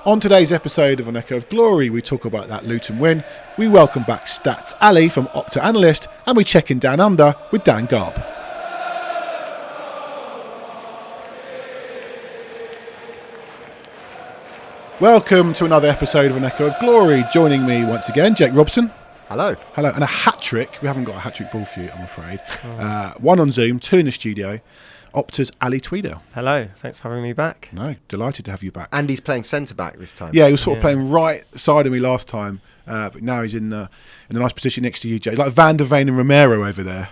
On today's episode of An Echo of Glory, we talk about that Luton win, we welcome back Stats Ali from OPTA Analyst, and we check in Down Under with Dan Garb. Welcome to another episode of An Echo of Glory. Joining me once again, Jake Robson. Hello. Hello. And a hat-trick. We haven't got a hat-trick ball for you, I'm afraid. One on Zoom, two in the studio. OPTA's Ali Tweedale. Hello. Thanks for having me back. No, delighted to have you back. And he's playing centre-back this time. Yeah, he was sort of playing right side of me last time. But now he's in a nice position next to you, Jake. Like Van der Ven and Romero over there.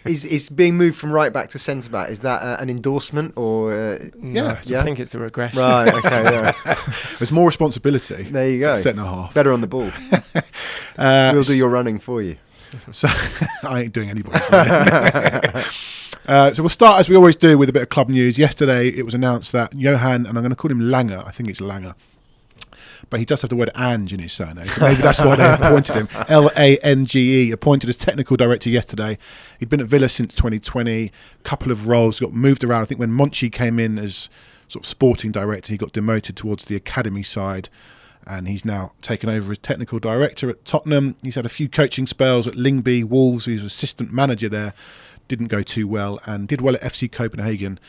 Is being moved from right back to centre back, is that an endorsement or No, I think it's a regression. Right, okay, yeah. There's more responsibility. There you go. Set and a half. Better on the ball. We'll do your running for you. So I ain't doing anybody's running. So we'll start, as we always do, with a bit of club news. Yesterday it was announced that Johan, and I'm going to call him Langer, I think it's Langer, but he does have the word Ange in his surname, so maybe that's why they appointed him. Lange, appointed as technical director yesterday. He'd been at Villa since 2020, couple of roles, got moved around. I think when Monchi came in as sort of sporting director, he got demoted towards the academy side, and he's now taken over as technical director at Tottenham. He's had a few coaching spells at Lyngby, Wolves. He was assistant manager there, didn't go too well, and did well at FC Copenhagen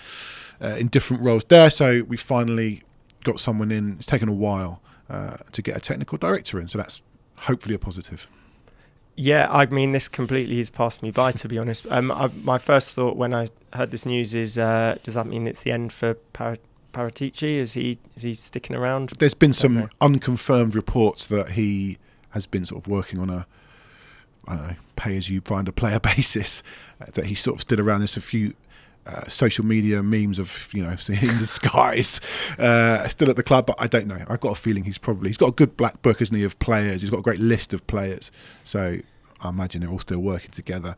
in different roles there. So we finally got someone in. It's taken a while to get a technical director in, so that's hopefully a positive. Yeah, I mean, this completely has passed me by, to be honest. My first thought when I heard this news is, does that mean it's the end for Paratici? Is he sticking around? There's been some unconfirmed reports that he has been sort of working on a, I don't know, pay-as-you-find-a-player basis, that he's sort of still around. There's a few social media memes of, seeing the skies still at the club, but I don't know. I've got a feeling he's got a good black book, hasn't he, of players. He's got a great list of players, so I imagine they're all still working together.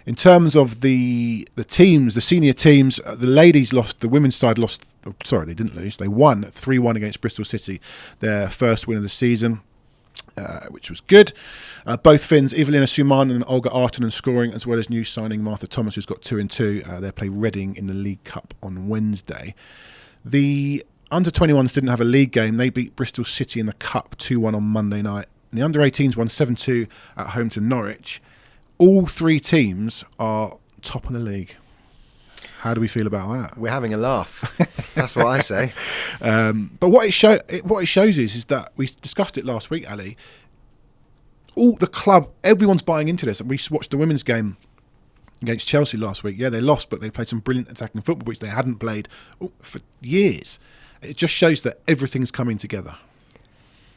In terms of the teams, the senior teams, the ladies lost, the women's side lost, sorry, they didn't lose, they won 3-1 against Bristol City, their first win of the season, which was good. Both Finns, Evelina Suman and Olga Artonen scoring, as well as new signing Martha Thomas, who's got 2 and 2. They play Reading in the League Cup on Wednesday. The under-21s didn't have a league game. They beat Bristol City in the Cup 2-1 on Monday night. And the under-18s won 7-2 at home to Norwich. All three teams are top of the league. How do we feel about that? We're having a laugh. That's what I say. But what it shows is that we discussed it last week, Ali. All the club, everyone's buying into this. We watched the women's game against Chelsea last week. Yeah, they lost, but they played some brilliant attacking football, which they hadn't played for years. It just shows that everything's coming together.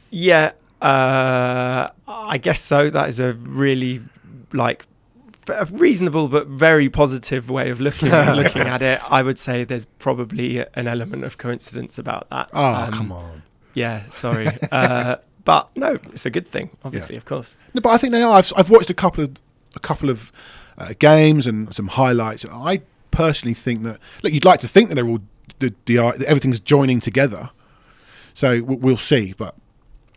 Yeah, I guess so. That is a really a reasonable but very positive way of looking at it. I would say there's probably an element of coincidence about that. Come on. Yeah, sorry. But no, it's a good thing, obviously, of course. No, but I think they are. I've watched a couple of games and some highlights. I personally think that, look, you'd like to think that they're all everything's joining together. So we'll see, but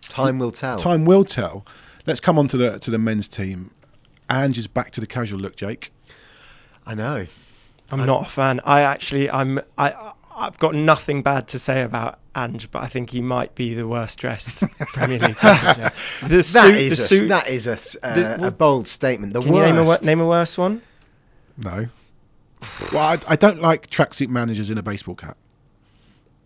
time will tell. Time will tell. Let's come on to the men's team. Ange is back to the casual look, Jake. I know. I'm not a fan. I've got nothing bad to say about Ange, but I think he might be the worst dressed Premier League manager. That is a bold statement. The worst. Name a worse one? No. Well, I don't like tracksuit managers in a baseball cap.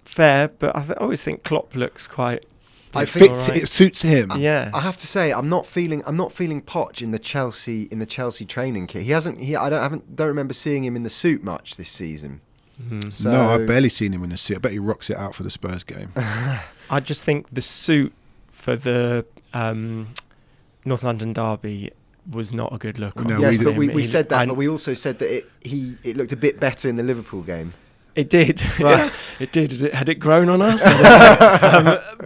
Fair, but I always think Klopp looks quite. It suits him. Yeah, I have to say I'm not feeling Poch in the Chelsea training kit. I don't remember seeing him in the suit much this season. Mm-hmm. So, no, I've barely seen him in the suit. I bet he rocks it out for the Spurs game. I just think the suit for the North London derby was not a good look. No, yes, but we said that, but we also said that it looked a bit better in the Liverpool game. It did, right. Yeah, it did. Had it grown on us?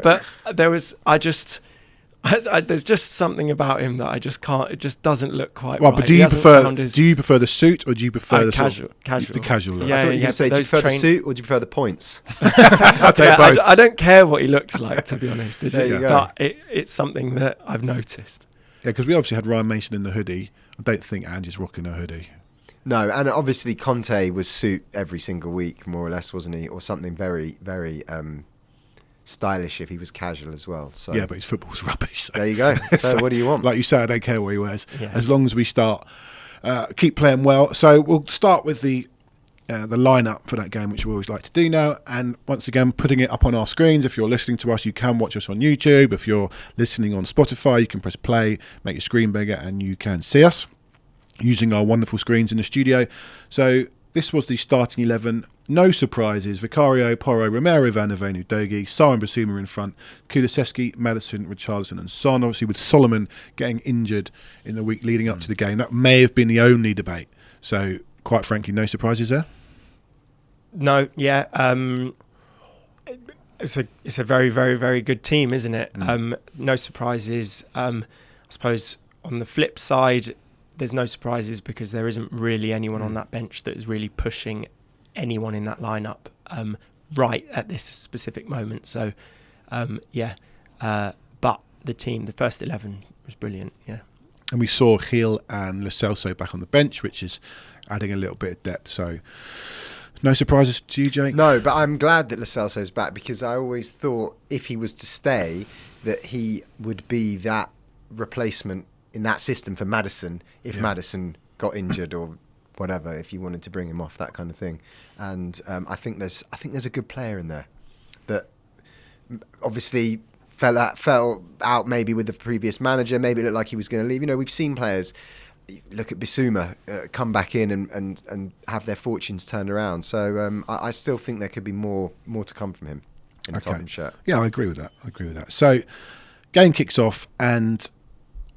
But there was, there's just something about him that I just can't. It just doesn't look quite right. But do you prefer the suit or do you prefer the casual? The casual look? Yeah, I thought you were going to say, do you prefer the suit or do you prefer the points? I'll take both. I don't care what he looks like, to be honest. There you go. But it's something that I've noticed. Yeah, because we obviously had Ryan Mason in the hoodie. I don't think Ange's rocking a hoodie. No, and obviously Conte was suit every single week, more or less, wasn't he? Or something very, very stylish if he was casual as well. So Yeah, but his football's rubbish. So. there you go. So what do you want? Like you say, I don't care what he wears, Yes. as long as we start keep playing well. So we'll start with the lineup for that game, which we always like to do now. And once again, putting it up on our screens. If you're listening to us, you can watch us on YouTube. If you're listening on Spotify, you can press play, make your screen bigger, and you can see us using our wonderful screens in the studio. So this was the starting 11. No surprises. Vicario, Porro, Romero, Van de Ven, Udogie, Sarr and Bissouma in front. Kulusevski, Maddison, Richarlison and Son. Obviously with Solomon getting injured in the week leading up to the game. That may have been the only debate. So quite frankly, no surprises there. No, yeah. It's a very, very, very good team, isn't it? No surprises. I suppose on the flip side, there's no surprises because there isn't really anyone on that bench that is really pushing anyone in that lineup right at this specific moment. So, but the team, the first 11 was brilliant, yeah. And we saw Gil and Lo Celso back on the bench, which is adding a little bit of depth. So no surprises to you, Jake? No, but I'm glad that Lo Celso's back because I always thought if he was to stay that he would be that replacement in that system for Maddison if Maddison got injured or whatever, if you wanted to bring him off, that kind of thing. And I think there's a good player in there that obviously fell out maybe with the previous manager. Maybe it looked like he was going to leave. You know, we've seen players. Look at Bissouma come back in and have their fortunes turned around. So I still think there could be more to come from him in the Tottenham shirt. Yeah, I agree with that. So game kicks off and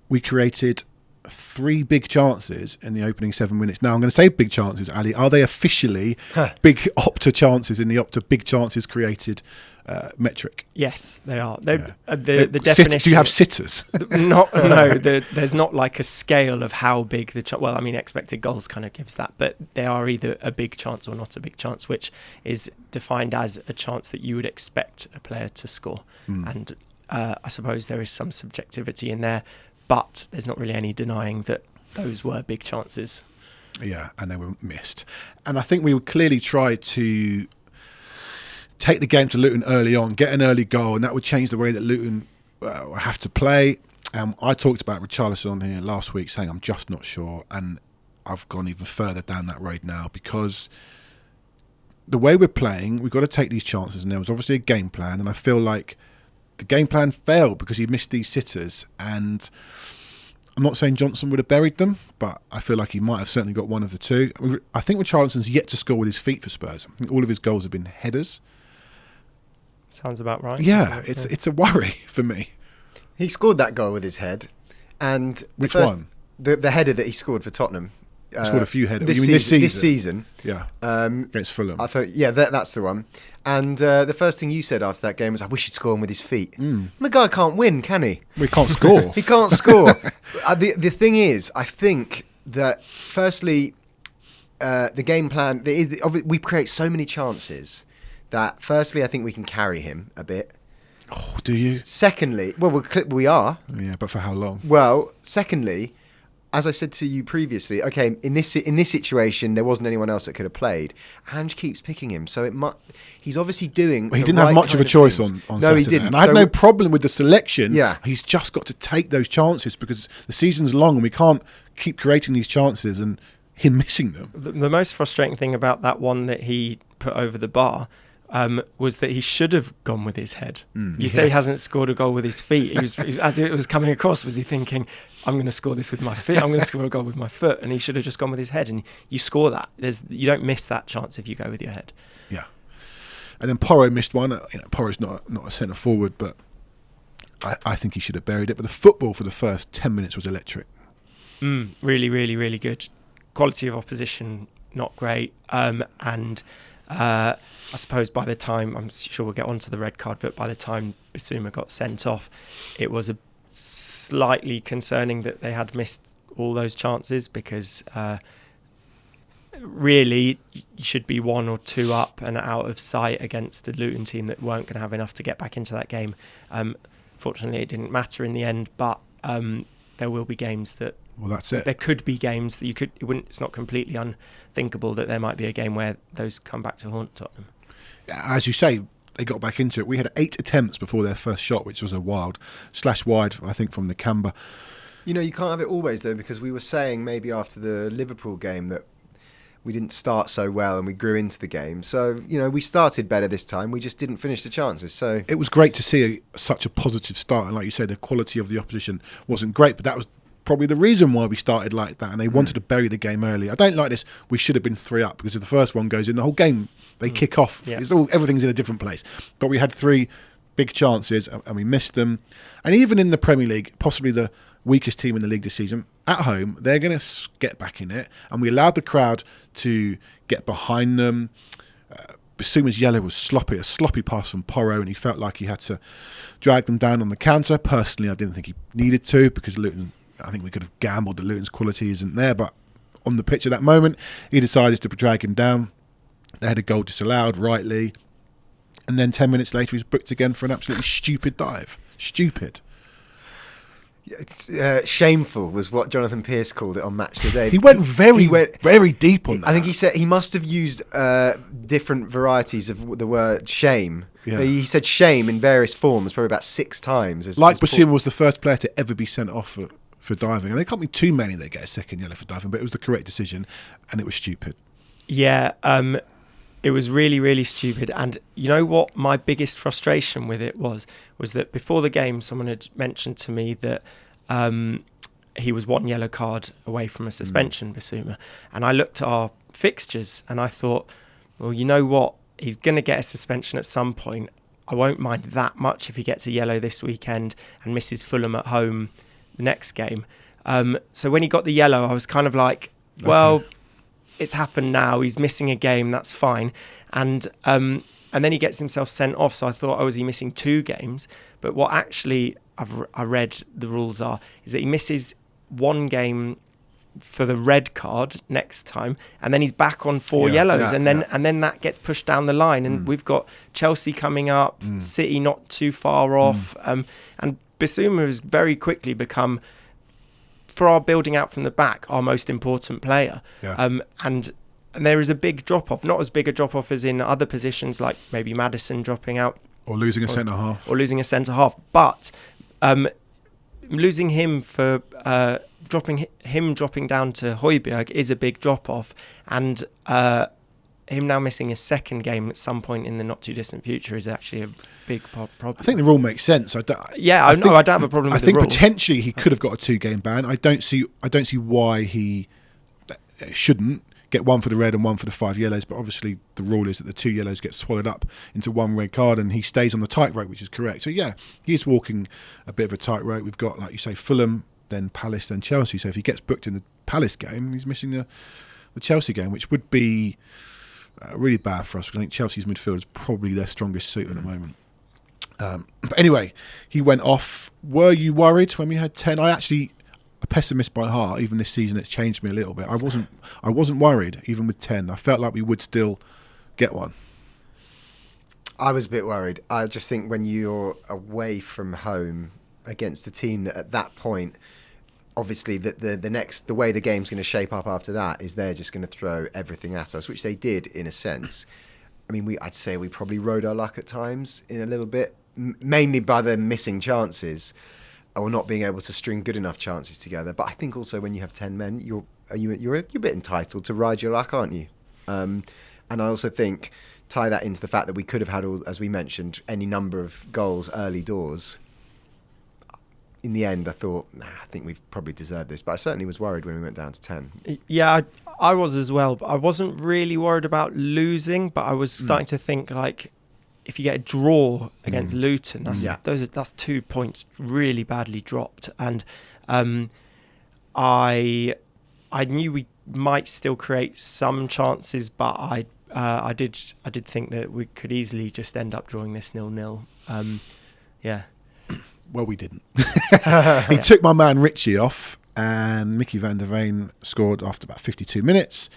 we created 3 big chances in the opening 7 minutes. Now I'm going to say big chances, Ali. Are they officially big OPTA chances in the OPTA big chances created metric? Yes, they are. The definition. Do you have sitters? There's not like a scale of how big the well, I mean, expected goals kind of gives that, but they are either a big chance or not a big chance, which is defined as a chance that you would expect a player to score. And I suppose there is some subjectivity in there, but there's not really any denying that those were big chances. Yeah, and they were missed. And I think we would clearly try to take the game to Luton early on, get an early goal, and that would change the way that Luton have to play. I talked about Richarlison on here last week saying I'm just not sure, and I've gone even further down that road now because the way we're playing, we've got to take these chances, and there was obviously a game plan, and I feel like the game plan failed because he missed these sitters, and I'm not saying Johnson would have buried them, but I feel like he might have certainly got one of the two. I think Richarlison's yet to score with his feet for Spurs. I think all of his goals have been headers. Sounds about right. Yeah, it's a worry for me. He scored that goal with his head, and which one? The header that he scored for Tottenham. He scored a few headers. This season. Yeah. Against Fulham. I thought, that's the one. And the first thing you said after that game was, I wish he'd score him with his feet. The guy can't win, can he? We can't score. He can't score. The thing is, I think that firstly, the game plan, we create so many chances that firstly, I think we can carry him a bit. Oh, do you? Secondly, we are. Yeah, but for how long? Well, secondly, as I said to you previously, okay, in this situation, there wasn't anyone else that could have played. Ange keeps picking him, so he's obviously doing. Well, he didn't have much of a choice on no, Saturday. he didn't. And I had no problem with the selection. Yeah, he's just got to take those chances because the season's long and we can't keep creating these chances and him missing them. The most frustrating thing about that one that he put over the bar was that he should have gone with his head. You say he hasn't scored a goal with his feet. He was, as it was coming across, was he thinking, I'm going to score this with my feet, I'm going to score a goal with my foot, and he should have just gone with his head. And you score that. You don't miss that chance if you go with your head. Yeah. And then Porro missed one. Porro's not a centre forward, but I think he should have buried it. But the football for the first 10 minutes was electric. Really, really, really good. Quality of opposition, not great. And I suppose by the time, I'm sure we'll get onto the red card, but by the time Bissouma got sent off, it was a slightly concerning that they had missed all those chances because really you should be 1 or 2 up and out of sight against a Luton team that weren't going to have enough to get back into that game. Fortunately, it didn't matter in the end, but there will be games that. Well, that's it. There could be games that it's not completely unthinkable that there might be a game where those come back to haunt Tottenham. As you say, they got back into it. We had 8 attempts before their first shot, which was a wild slash wide, I think, from Nakamba. You know, you can't have it always, though, because we were saying maybe after the Liverpool game that we didn't start so well and we grew into the game. So, you know, we started better this time. We just didn't finish the chances. So it was great to see such a positive start. And like you said, the quality of the opposition wasn't great, but that was probably the reason why we started like that. And they wanted to bury the game early. I don't like this. We should have been 3 up, because if the first one goes in, the whole game, they kick off. Yeah. Everything's in a different place. But we had 3 big chances and we missed them. And even in the Premier League, possibly the weakest team in the league this season, at home, they're going to get back in it, and we allowed the crowd to get behind them. Bissouma's yellow was sloppy, a sloppy pass from Porro, and he felt like he had to drag them down on the counter. Personally, I didn't think he needed to, because Luton, I think we could have gambled that Luton's quality isn't there, but on the pitch at that moment, he decided to drag him down. They had a goal disallowed, rightly, and then 10 minutes later, he was booked again for an absolutely stupid dive. Stupid. Shameful was what Jonathan Pearce called it on Match Today. He went very deep on that. I think he said he must have used different varieties of the word shame. Yeah. He said shame in various forms, probably about 6 times. Bissouma was the first player to ever be sent off for diving, and there can't be too many that get a second yellow for diving, but it was the correct decision, and it was stupid. Yeah, it was really, really stupid. And you know what my biggest frustration with it was that before the game, someone had mentioned to me that he was 1 yellow card away from a suspension, Bissouma. And I looked at our fixtures and I thought, well, you know what? He's going to get a suspension at some point. I won't mind that much if he gets a yellow this weekend and misses Fulham at home the next game. So when he got the yellow, I was kind of like, well... Okay. It's happened now. He's missing a game. That's fine. And then he gets himself sent off. So I thought, is he missing 2 games? But what actually I read the rules is that he misses 1 game for the red card next time, and then he's back on 4 yellows, and then that gets pushed down the line. And we've got Chelsea coming up, City not too far off, and Bissouma has very quickly become, for our building out from the back, our most important player. Yeah. And there is a big drop-off, not as big a drop-off as in other positions like maybe Maddison dropping out. Or losing a centre-half. Or losing a centre-half. But losing him for dropping down to Højbjerg is a big drop-off. And him now missing his second game at some point in the not-too-distant future is actually a big problem. I think the rule makes sense. I don't have a problem with the rule. I think potentially he could have got a 2-game ban. I don't see why he shouldn't get 1 for the red and 1 for the 5 yellows, but obviously the rule is that the 2 yellows get swallowed up into 1 red card, and he stays on the tightrope, which is correct. So yeah, he is walking a bit of a tightrope. We've got, like you say, Fulham, then Palace, then Chelsea. So if he gets booked in the Palace game, he's missing the Chelsea game, which would be really bad for us. I think Chelsea's midfield is probably their strongest suit at the moment. But anyway, he went off. Were you worried when we had 10? I actually, a pessimist by heart. Even this season, it's changed me a little bit. I wasn't worried even with 10. I felt like we would still get one. I was a bit worried. I just think when you're away from home against a team that at that point, obviously the way the game's going to shape up after that is they're just going to throw everything at us, which they did in a sense. I mean, I'd say we probably rode our luck at times in a little bit, mainly by the missing chances or not being able to string good enough chances together. But I think also when you have 10 men, you're a bit entitled to ride your luck, aren't you? And I also think tie that into the fact that we could have had, as we mentioned, any number of goals early doors. In the end, I thought, I think we've probably deserved this. But I certainly was worried when we went down to 10. Yeah, I was as well. But I wasn't really worried about losing, but I was starting to think, like, if you get a draw against Luton, that's 2 points really badly dropped. And I knew we might still create some chances, but I did think that we could easily just end up drawing this 0-0. Yeah. Well, we didn't. He took my man Richie off, and Mickey van der Veen scored after about 52 minutes,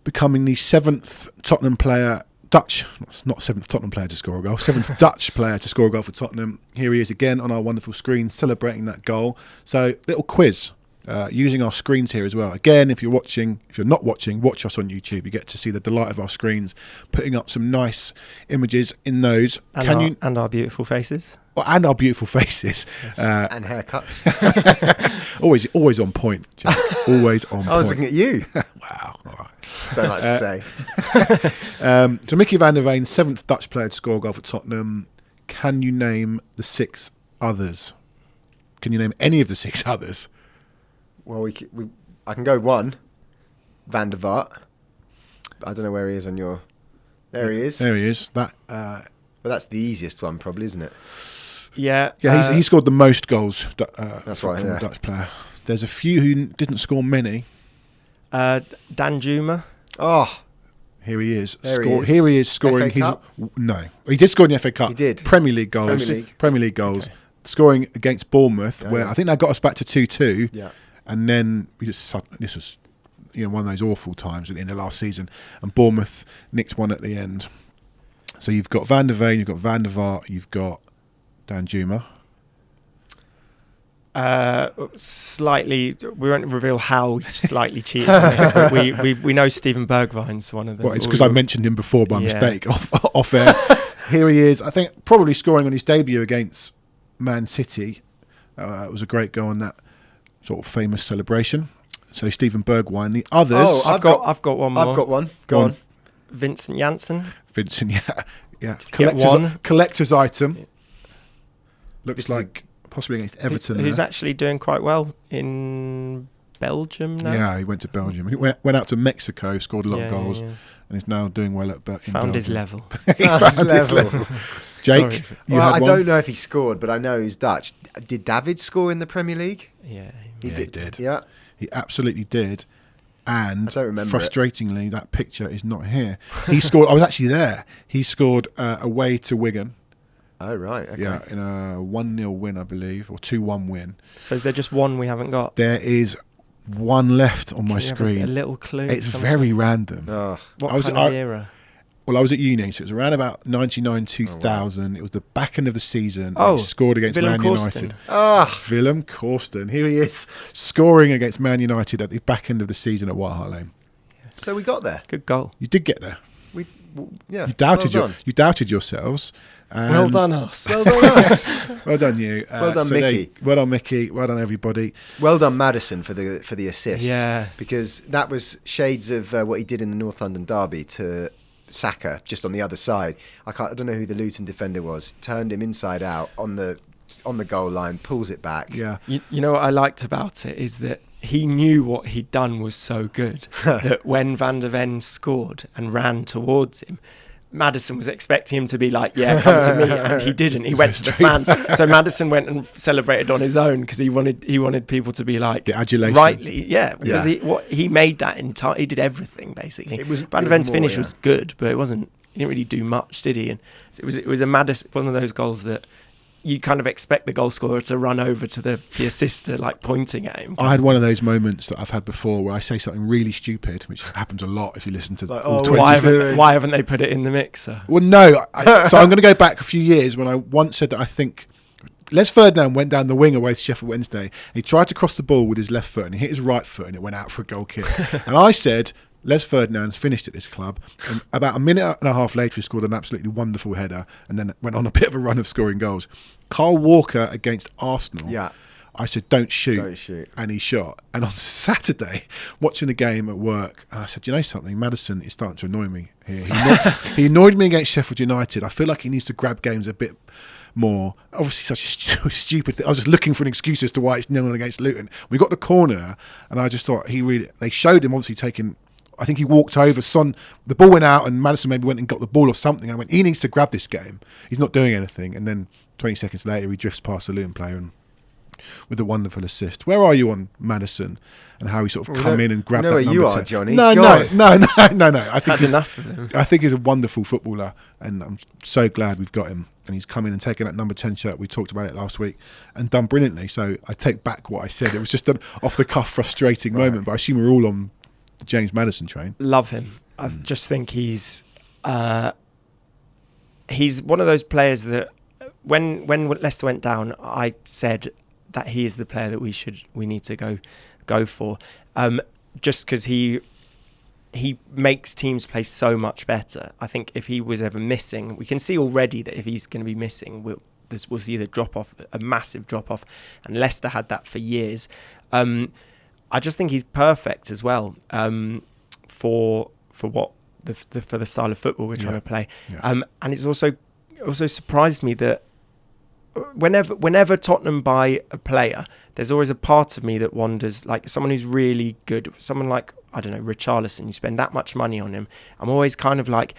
becoming the 7th Tottenham player, not 7th Tottenham player to score a goal, 7th Dutch player to score a goal for Tottenham. Here he is again on our wonderful screen celebrating that goal. So, little quiz. using our screens here as well. Again, if you're not watching, watch us on YouTube. You get to see the delight of our screens, putting up some nice images in those. And our beautiful faces. And our beautiful faces. Yes. And haircuts. always on point, Jack. Always on point. I was looking at you. Wow. All right. Don't like to say. So Mickey van der Veen, 7th Dutch player to score a goal for Tottenham. Can you name the 6 others? Can you name any of the 6 others? Well, I can go one. Van der Vaart. I don't know where he is on your... There he is. There he is. But that's the easiest one, probably, isn't it? Yeah. Yeah, he scored the most goals that's right, from a Dutch player. There's a few who didn't score many. Dan Juma. Oh, here he is. Here he is scoring. FA Cup? No, he did score in the FA Cup. He did. Premier League goals. Premier League goals. Okay. Scoring against Bournemouth, where I think that got us back to 2-2. Yeah. And then this was one of those awful times in the last season, and Bournemouth nicked one at the end. So you've got Van der Veen, you've got Van der Vaart, you've got Dan Juma. Slightly, we won't reveal how we slightly cheated on this, but we know Steven Bergwijn's one of them. Well, it's because I mentioned him before by mistake off air. Here he is, I think probably scoring on his debut against Man City. It was a great goal on that sort of famous celebration. So Steven Bergwijn. The others... Oh, I've got one more. I've got one. Go on. Vincent Janssen. Yeah. One. Collector's item. Looks like possibly against Everton. Who's actually doing quite well in Belgium now. Yeah, he went to Belgium. He went out to Mexico, scored a lot of goals, and is now doing well at Belgium. Found his level. Found his level. Jake, I don't know if he scored, but I know he's Dutch. Did David score in the Premier League? Yeah, he did. Yeah, he absolutely did. And I don't remember frustratingly, that picture is not here. He scored. I was actually there. He scored away to Wigan. Oh, right. Okay. Yeah, in a 1-0 win, I believe, or 2-1 win. So is there just one we haven't got? There is one left on my screen. A little clue. It's very random. Oh. What kind of era? Well, I was at uni, so it was around about 99, 2000. Oh, wow. It was the back end of the season. Oh, he scored against Willem Man Korsten. United. Willem Korsten. Here he is, scoring against Man United at the back end of the season at White Hart Lane. So we got there. Good goal. You did get there. Yeah. You doubted yourselves. Well done us. Well done us. Well done you. Well done Mickey. Well done Mickey. Well done everybody. Well done Maddison for the assist. Yeah. Because that was shades of what he did in the North London derby to Saka, just on the other side. I don't know who the Luton defender was. Turned him inside out on the goal line, pulls it back. Yeah. You know what I liked about it is that he knew what he'd done was so good that when Van der Ven scored and ran towards him, Maddison was expecting him to be like, yeah, come to me, and he didn't. He went to the fans. So Maddison went and celebrated on his own because he wanted people to be like, the adulation. Rightly, because he made that entire. He did everything basically. Van der Ven's finish was good, but it wasn't. He didn't really do much, did he? And it was a Maddison, one of those goals that you kind of expect the goal scorer to run over to the assister, like pointing at him. I had one of those moments that I've had before where I say something really stupid, which happens a lot if you listen to all 20. Why haven't they put it in the mixer? Well, no. So I'm going to go back a few years when I once said that I think Les Ferdinand went down the wing away to Sheffield Wednesday. He tried to cross the ball with his left foot and he hit his right foot and it went out for a goal kick. And I said, Les Ferdinand's finished at this club, and about a minute and a half later he scored an absolutely wonderful header and then went on a bit of a run of scoring goals. Carl Walker against Arsenal. Yeah. I said, don't shoot. And he shot. And on Saturday, watching the game at work, and I said, you know something? Maddison is starting to annoy me here. He annoyed me against Sheffield United. I feel like he needs to grab games a bit more. Obviously, such a stupid thing. I was just looking for an excuse as to why it's 0-0 against Luton. We got the corner, and I just thought they showed him obviously taking. I think he walked over. The ball went out, and Maddison maybe went and got the ball or something. I went, he needs to grab this game. He's not doing anything. And then 20 seconds later, he drifts past the Luton player and with a wonderful assist. Where are you on Maddison and how he sort of come in and grab that number 10? You are, Johnny. No. I think enough of him. I think he's a wonderful footballer, and I'm so glad we've got him. And he's come in and taken that number 10 shirt. We talked about it last week and done brilliantly. So I take back what I said. It was just an off-the-cuff, frustrating moment. But I assume we're all on the James Maddison train. Love him. I just think he's one of those players that when Leicester went down, I said that he is the player that we need to go go for, just because he makes teams play so much better. I think if he was ever missing, we can see already that if he's going to be missing, we'll see the drop-off, a massive drop-off, and Leicester had that for years. I just think he's perfect as well for what for the style of football we're trying to play. And it's also surprised me that whenever Tottenham buy a player, there's always a part of me that wonders, like someone who's really good, someone like, I don't know, Richarlison, you spend that much money on him. I'm always kind of like,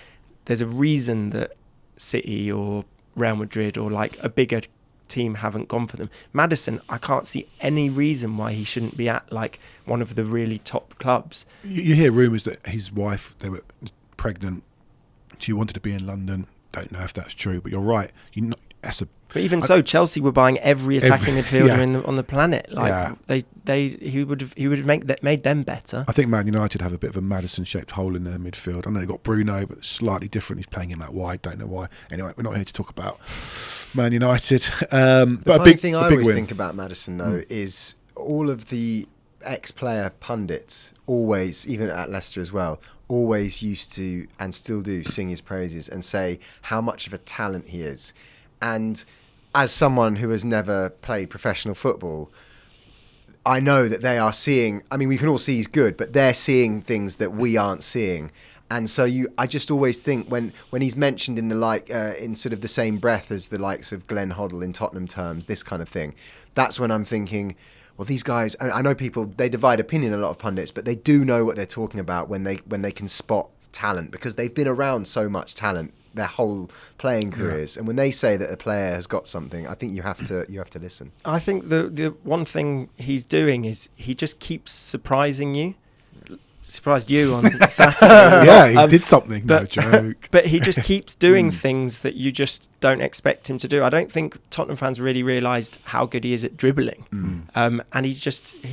there's a reason that City or Real Madrid or like a bigger team haven't gone for them. Maddison, I can't see any reason why he shouldn't be at like one of the really top clubs. You hear rumours that his wife, they were pregnant, she wanted to be in London. Don't know if that's true, but you're right. But even so, Chelsea were buying every attacking midfielder on the planet. Like he would have made them better. I think Man United have a bit of a Maddison-shaped hole in their midfield. I know they've got Bruno, but it's slightly different. He's playing him out wide. Don't know why. Anyway, we're not here to talk about Man United. The funny thing I always think about Maddison, though, is all of the ex-player pundits always, even at Leicester as well, always used to and still do sing his praises and say how much of a talent he is. And as someone who has never played professional football, I know that they are seeing, I mean, we can all see he's good, but they're seeing things that we aren't seeing. And so I just always think when he's mentioned in in sort of the same breath as the likes of Glenn Hoddle in Tottenham terms, this kind of thing, that's when I'm thinking, well, these guys, I know people, they divide opinion, a lot of pundits, but they do know what they're talking about when they can spot talent, because they've been around so much talent their whole playing careers, and when they say that a player has got something, I think you have to listen. I think the one thing he's doing is he just keeps surprising you. Surprised you on Saturday. Yeah, he did something. No joke. But he just keeps doing things that you just don't expect him to do. I don't think Tottenham fans really realised how good he is at dribbling. And he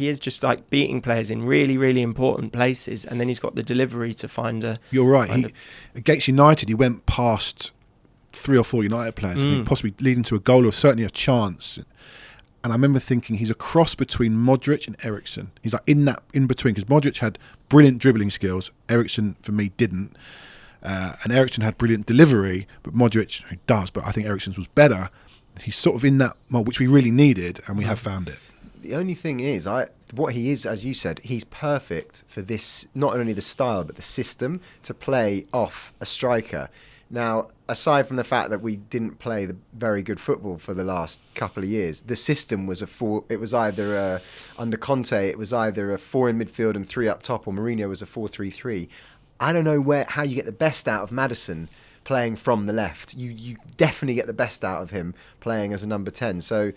is just like beating players in really, really important places, and then he's got the delivery to find a... You're right. Against United, he went past 3 or 4 United players, possibly leading to a goal or certainly a chance. And I remember thinking he's a cross between Modric and Eriksen. He's like in between, because Modric had brilliant dribbling skills. Eriksen, for me, didn't. And Eriksen had brilliant delivery, but Modric, who does, but I think Eriksen's was better. He's sort of in that mold, which we really needed, and we have found it. The only thing is, what he is, as you said, he's perfect for this, not only the style, but the system to play off a striker. Now, aside from the fact that we didn't play the very good football for the last couple of years, the system was under Conte, it was either a 4 in midfield and 3 up top, or Mourinho was a 4-3-3. I don't know how you get the best out of Maddison playing from the left. You definitely get the best out of him playing as a number 10. So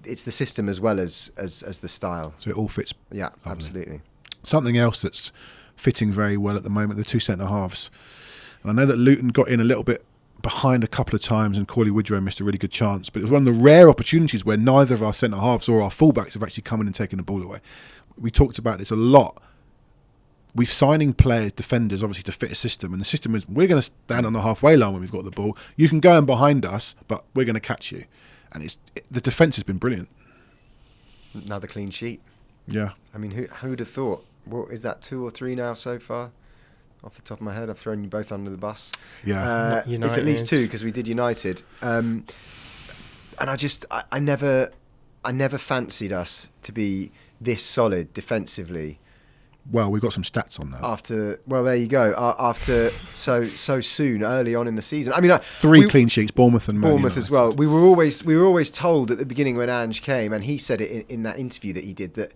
it's the system as well as the style. So it all fits. Yeah, lovely. Absolutely. Something else that's fitting very well at the moment, the 2 centre-halves. And I know that Luton got in a little bit behind a couple of times, and Corley Woodrow missed a really good chance, but it was one of the rare opportunities where neither of our centre-halves or our full-backs have actually come in and taken the ball away. We talked about this a lot. We're signing players, defenders, obviously, to fit a system, and the system is, we're going to stand on the halfway line when we've got the ball. You can go in behind us, but we're going to catch you. And the defence has been brilliant. Another clean sheet. Yeah. I mean, who would have thought? What is that, 2 or 3 now so far? Off the top of my head, I've thrown you both under the bus. Yeah, it's at least 2 because we did United, and I never fancied us to be this solid defensively. Well, we've got some stats on that. There you go. After so soon, early on in the season. I mean, 3 clean sheets, Bournemouth and Man Bournemouth United as well. We were always told at the beginning when Ange came, and he said it in that interview that he did, that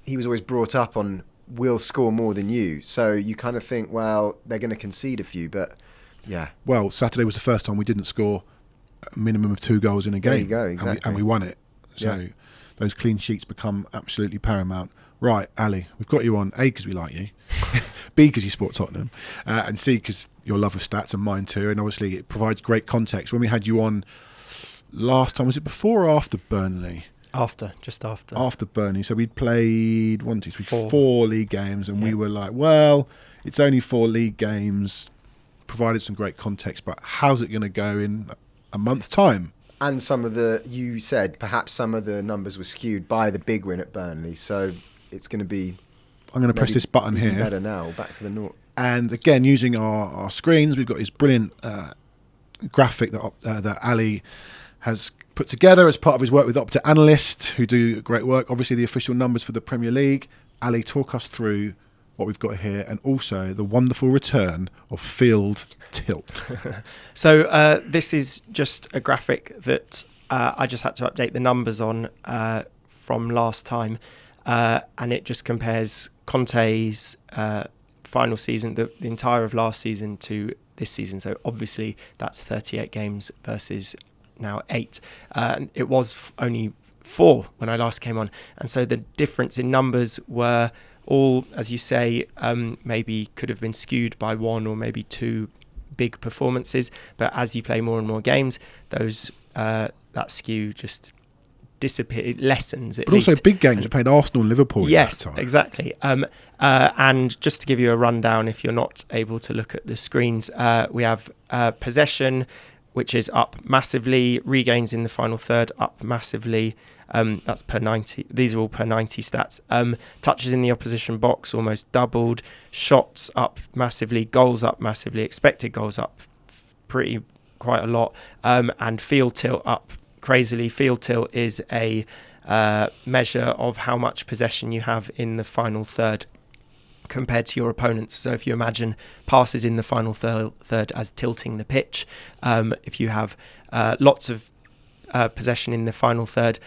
he was always brought up on, we'll score more than you. So you kind of think, well, they're going to concede a few, but yeah. Well, Saturday was the first time we didn't score a minimum of 2 goals in a game. There you go, exactly. And we won it. So those clean sheets become absolutely paramount. Right, Ali, we've got you on, A, because we like you, B, because you support Tottenham, and C, because your love of stats, and mine too, and obviously it provides great context. When we had you on last time, was it before or after Burnley? Just after. After Burnley. So we'd played 4 league games, and we were like, well, it's only 4 league games, provided some great context, but how's it going to go in a month's time? And you said perhaps some of the numbers were skewed by the big win at Burnley. So it's going to be. I'm going to press this button here. Better now. Back to the north. And again, using our screens, we've got his brilliant graphic that Ali has put together as part of his work with OPTA Analyst, who do great work. Obviously, the official numbers for the Premier League. Ali, talk us through what we've got here, and also the wonderful return of field tilt. So this is just a graphic that I just had to update the numbers on from last time, and it just compares Conte's final season, the entire of last season, to this season. So obviously that's 38 games versus now 8. It was only 4 when I last came on, and so the difference in numbers were all, as you say, maybe could have been skewed by 1 or maybe 2 big performances, but as you play more and more games, those that skew just disappear, lessens at least. But also big games. We played Arsenal and Liverpool. Yes, at that time. exactly. And just to give you a rundown, if you're not able to look at the screens, we have possession, which is up massively. Regains in the final third up massively. That's per 90. These are all per 90 stats. Touches in the opposition box almost doubled. Shots up massively. Goals up massively. Expected goals up quite a lot. And field tilt up crazily. Field tilt is a measure of how much possession you have in the final third compared to your opponents. So if you imagine passes in the final third as tilting the pitch, if you have lots of possession in the final third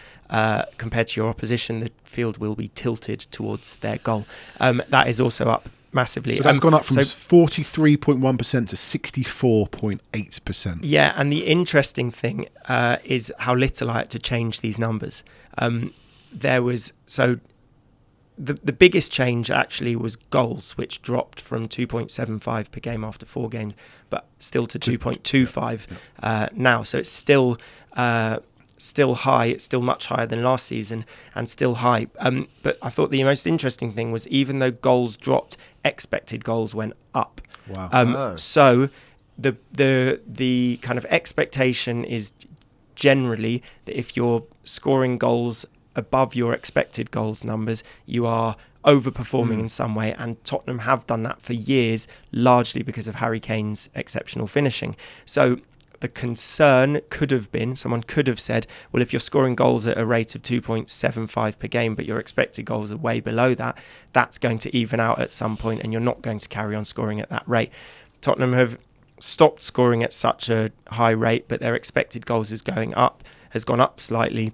compared to your opposition, the field will be tilted towards their goal. That is also up massively. So that's gone up from 43.1% to 64.8%. Yeah, and the interesting thing is how little I had to change these numbers. The biggest change actually was goals, which dropped from 2.75 per game after 4 games, but still to 2.25 now. So it's still high. It's still much higher than last season, and still high. But I thought the most interesting thing was, even though goals dropped, expected goals went up. Wow. So the kind of expectation is generally that if you're scoring goals above your expected goals numbers, you are overperforming in some way, and Tottenham have done that for years, largely because of Harry Kane's exceptional finishing. So the concern could have been, someone could have said, well, if you're scoring goals at a rate of 2.75 per game, but your expected goals are way below that, that's going to even out at some point, and you're not going to carry on scoring at that rate. Tottenham have stopped scoring at such a high rate, but their expected goals has gone up slightly,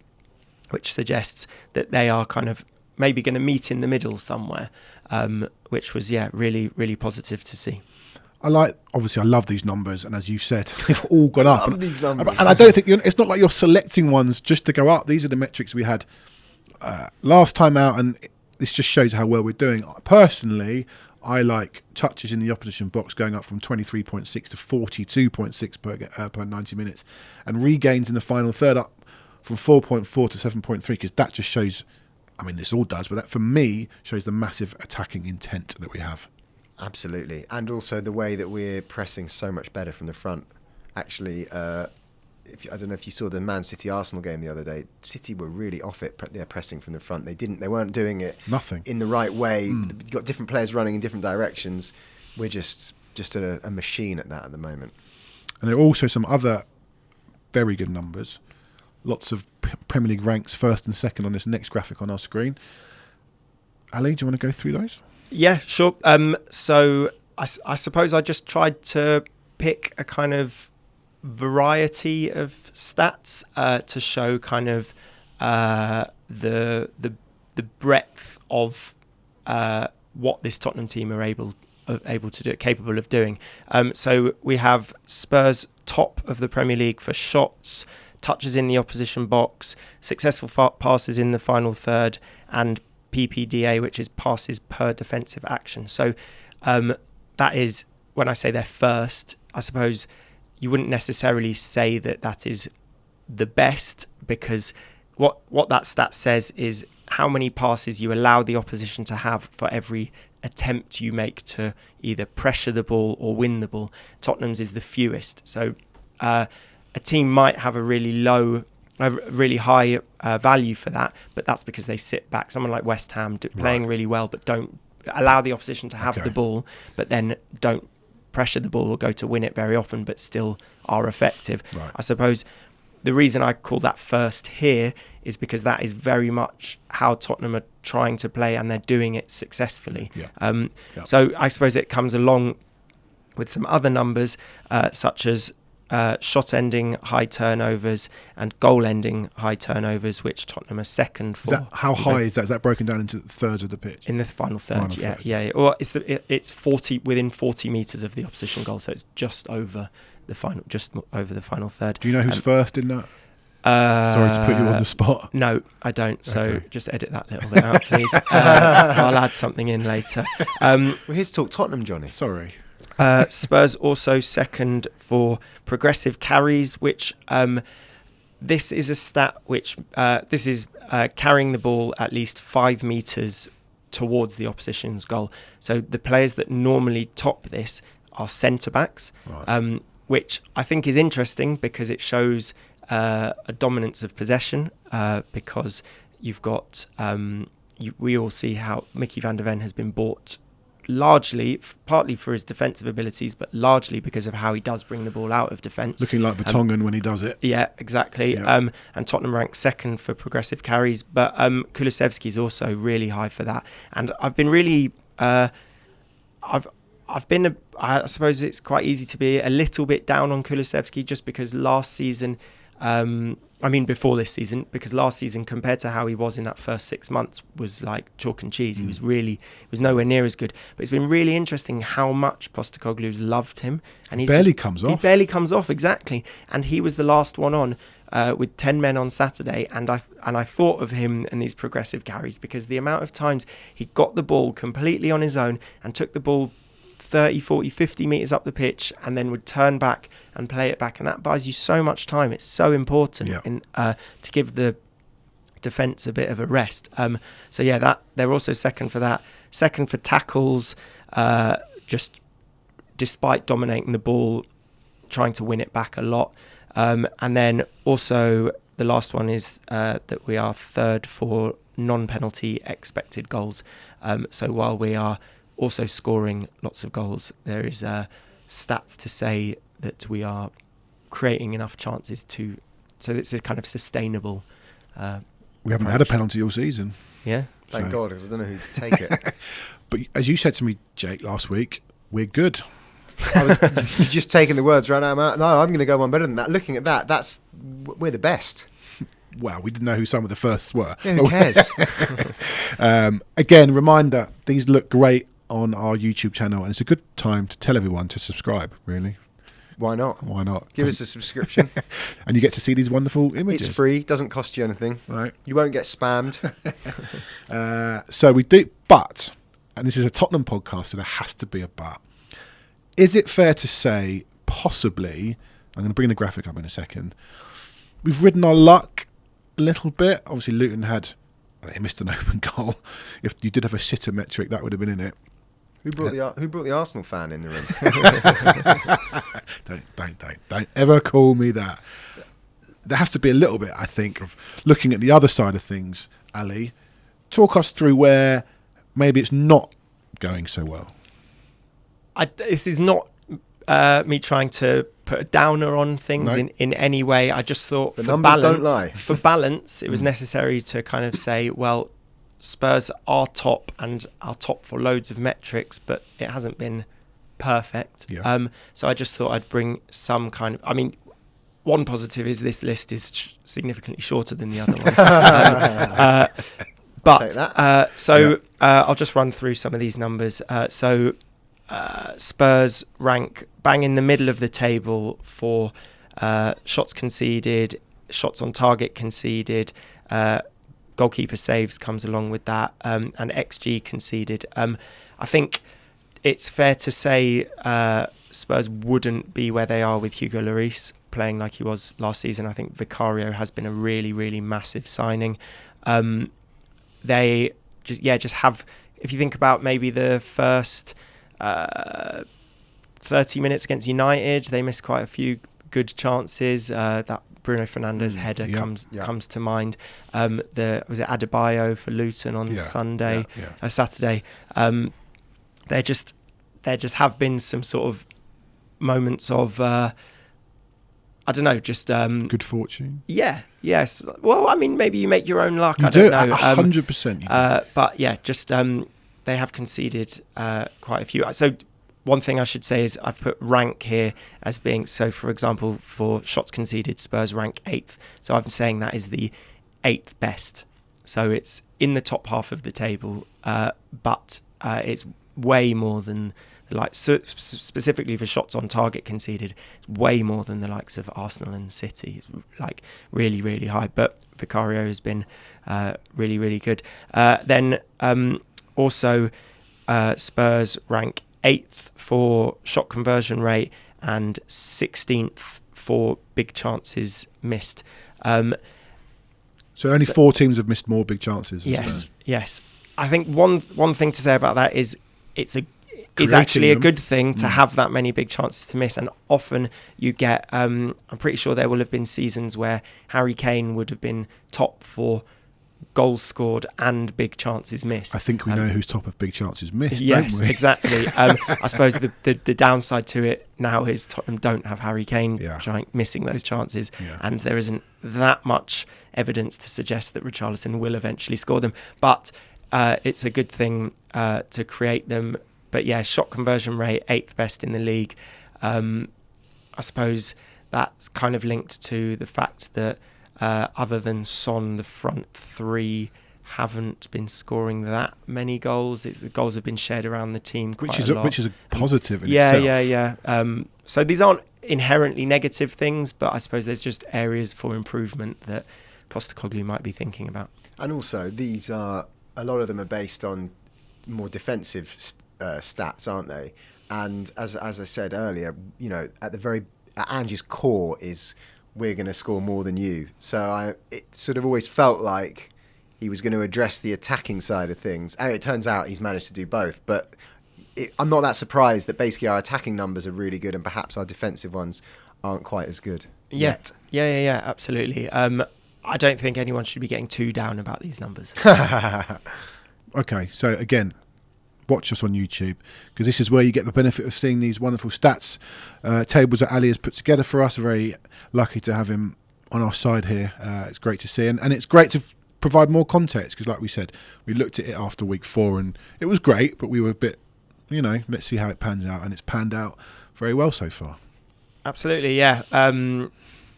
which suggests that they are kind of maybe going to meet in the middle somewhere, which was, really, really positive to see. I love these numbers, and as you said, they've all gone up. Love these numbers. And I don't think it's not like you're selecting ones just to go up. These are the metrics we had last time out, and this just shows how well we're doing. Personally, I like touches in the opposition box going up from 23.6 to 42.6 per 90 minutes, and regains in the final third up from 4.4 to 7.3, because that just shows, I mean, this all does, but that for me shows the massive attacking intent that we have. Absolutely. And also the way that we're pressing so much better from the front. Actually, I don't know if you saw the Man City Arsenal game the other day. City were really off it. They're pressing from the front. They weren't doing it in the right way. You've got different players running in different directions. We're just a machine at that at the moment. And there are also some other very good numbers. Lots of Premier League ranks, first and second, on this next graphic on our screen. Ali, do you want to go through those? Yeah, sure. So I suppose I just tried to pick a kind of variety of stats to show kind of the breadth of what this Tottenham team are able to do, capable of doing. So we have Spurs top of the Premier League for shots, touches in the opposition box, successful passes in the final third, and PPDA, which is passes per defensive action. So that is, when I say they're first, I suppose you wouldn't necessarily say that is the best, because what that stat says is how many passes you allow the opposition to have for every attempt you make to either pressure the ball or win the ball. Tottenham's is the fewest. So a team might have a really low really high value for that, but that's because they sit back. Someone like West Ham playing really well, but don't allow the opposition to have the ball, but then don't pressure the ball or go to win it very often, but still are effective. Right. I suppose the reason I call that first here is because that is very much how Tottenham are trying to play, and they're doing it successfully. So I suppose it comes along with some other numbers, such as shot-ending high turnovers and goal-ending high turnovers, which Tottenham are second for. How high is that? Is that broken down into thirds of the pitch? In the final third, yeah. Well, it's 40 within 40 metres of the opposition goal, so it's just over the final third. Do you know who's first in that? Sorry to put you on the spot. No, I don't. So just edit that little bit out, please. I'll add something in later. We're here to talk Tottenham, Johnny. Sorry. Spurs also second for progressive carries, which this is a stat which this is carrying the ball at least 5 metres towards the opposition's goal. So the players that normally top this are centre-backs, which I think is interesting because it shows a dominance of possession, because you've got we all see how Mickey van der Ven has been bought largely, partly for his defensive abilities, but largely because of how he does bring the ball out of defence. Looking like Vertonghen when he does it. Yeah, exactly. Yeah. And Tottenham ranks second for progressive carries, but Kulusevski's also really high for that. And I've been really, I suppose it's quite easy to be a little bit down on Kulusevski just because last season, before this season, because last season compared to how he was in that first 6 months was like chalk and cheese. He was nowhere near as good. But it's been really interesting how much Postecoglou's loved him, and he barely comes off, exactly. And he was the last one on with 10 men on Saturday, and I thought of him and these progressive carries because the amount of times he got the ball completely on his own and took the ball 30, 40, 50 metres up the pitch and then would turn back and play it back. And that buys you so much time. It's so important to give the defence a bit of a rest. That they're also second for that. Second for tackles, just despite dominating the ball, trying to win it back a lot. And then also the last one is that we are third for non-penalty expected goals. So while we are also scoring lots of goals, there is stats to say that we are creating enough chances so it's a kind of sustainable we haven't had a penalty all season. Thank God, because I don't know who to take it. But as you said to me, Jake, last week, we're good. You're just taking the words right out of my mouth. No, I'm going to go one better than that. Looking at that, we're the best. Well, we didn't know who some of the firsts were. Yeah, who cares? Again, reminder, these look great on our YouTube channel, and it's a good time to tell everyone to subscribe, really. Why not? Give us a subscription. And you get to see these wonderful images. It's free, doesn't cost you anything. Right. You won't get spammed. So we do, but, and this is a Tottenham podcast, so there has to be a but. Is it fair to say, possibly, I'm going to bring the graphic up in a second, we've ridden our luck a little bit? Obviously, Luton they missed an open goal. If you did have a sitter metric, that would have been in it. Who brought the Arsenal fan in the room? Don't ever call me that. There has to be a little bit, I think, of looking at the other side of things. Ali, talk us through where maybe it's not going so well. This is not me trying to put a downer on things in any way. I just thought the numbers don't lie. For balance, it was necessary to kind of say, well, Spurs are top and are top for loads of metrics, but it hasn't been perfect. Yeah. So I just thought I'd bring some kind of... one positive is this list is significantly shorter than the other one. I'll just run through some of these numbers. Spurs rank bang in the middle of the table for shots conceded, shots on target conceded, goalkeeper saves comes along with that, and XG conceded. I think it's fair to say Spurs wouldn't be where they are with Hugo Lloris playing like he was last season. I think Vicario has been a really, really massive signing. They just have, if you think about maybe the first 30 minutes against United, they missed quite a few good chances. That Bruno Fernandes header comes to mind. Was it Adebayo for Luton on Saturday? There just have been some sort of moments of I don't know, just good fortune. Yeah. Yes. Well, I mean, maybe you make your own luck. You I don't know. 100%. But yeah, just they have conceded quite a few. So one thing I should say is I've put rank here as being, so for example, for shots conceded, Spurs rank 8th. So I'm saying that is the 8th best. So it's in the top half of the table, but it's way more than specifically for shots on target conceded, it's way more than the likes of Arsenal and City. It's like really, really high. But Vicario has been really, really good. Then also Spurs rank 8th for shot conversion rate and 16th for big chances missed. So only 4 teams have missed more big chances. Yes. I think one thing to say about that is it's actually a good thing to have that many big chances to miss. And often you get, I'm pretty sure there will have been seasons where Harry Kane would have been top for goals scored and big chances missed. I think we know who's top of big chances missed. Yes, don't we? Exactly. I suppose the downside to it now is Tottenham don't have Harry Kane missing those chances, and there isn't that much evidence to suggest that Richarlison will eventually score them. But it's a good thing to create them. But yeah, shot conversion rate 8th best in the league. I suppose that's kind of linked to the fact that other than Son, the front 3 haven't been scoring that many goals. The goals have been shared around the team quite a lot. Which is a positive in itself. Yeah. So these aren't inherently negative things, but I suppose there's just areas for improvement that Postecoglou might be thinking about. And also, a lot of them are based on more defensive stats, aren't they? And as I said earlier, at Ange's core is we're going to score more than you. So it sort of always felt like he was going to address the attacking side of things, and it turns out he's managed to do both. But I'm not that surprised that basically our attacking numbers are really good, and perhaps our defensive ones aren't quite as good yet. Yeah, absolutely. I don't think anyone should be getting too down about these numbers. Okay, so again, watch us on YouTube, because this is where you get the benefit of seeing these wonderful stats tables that Ali has put together for us. Very lucky to have him on our side here. It's great to see, and it's great to provide more context, because like we said, we looked at it after week 4 and it was great, but we were a bit, let's see how it pans out, and it's panned out very well so far. Absolutely, yeah.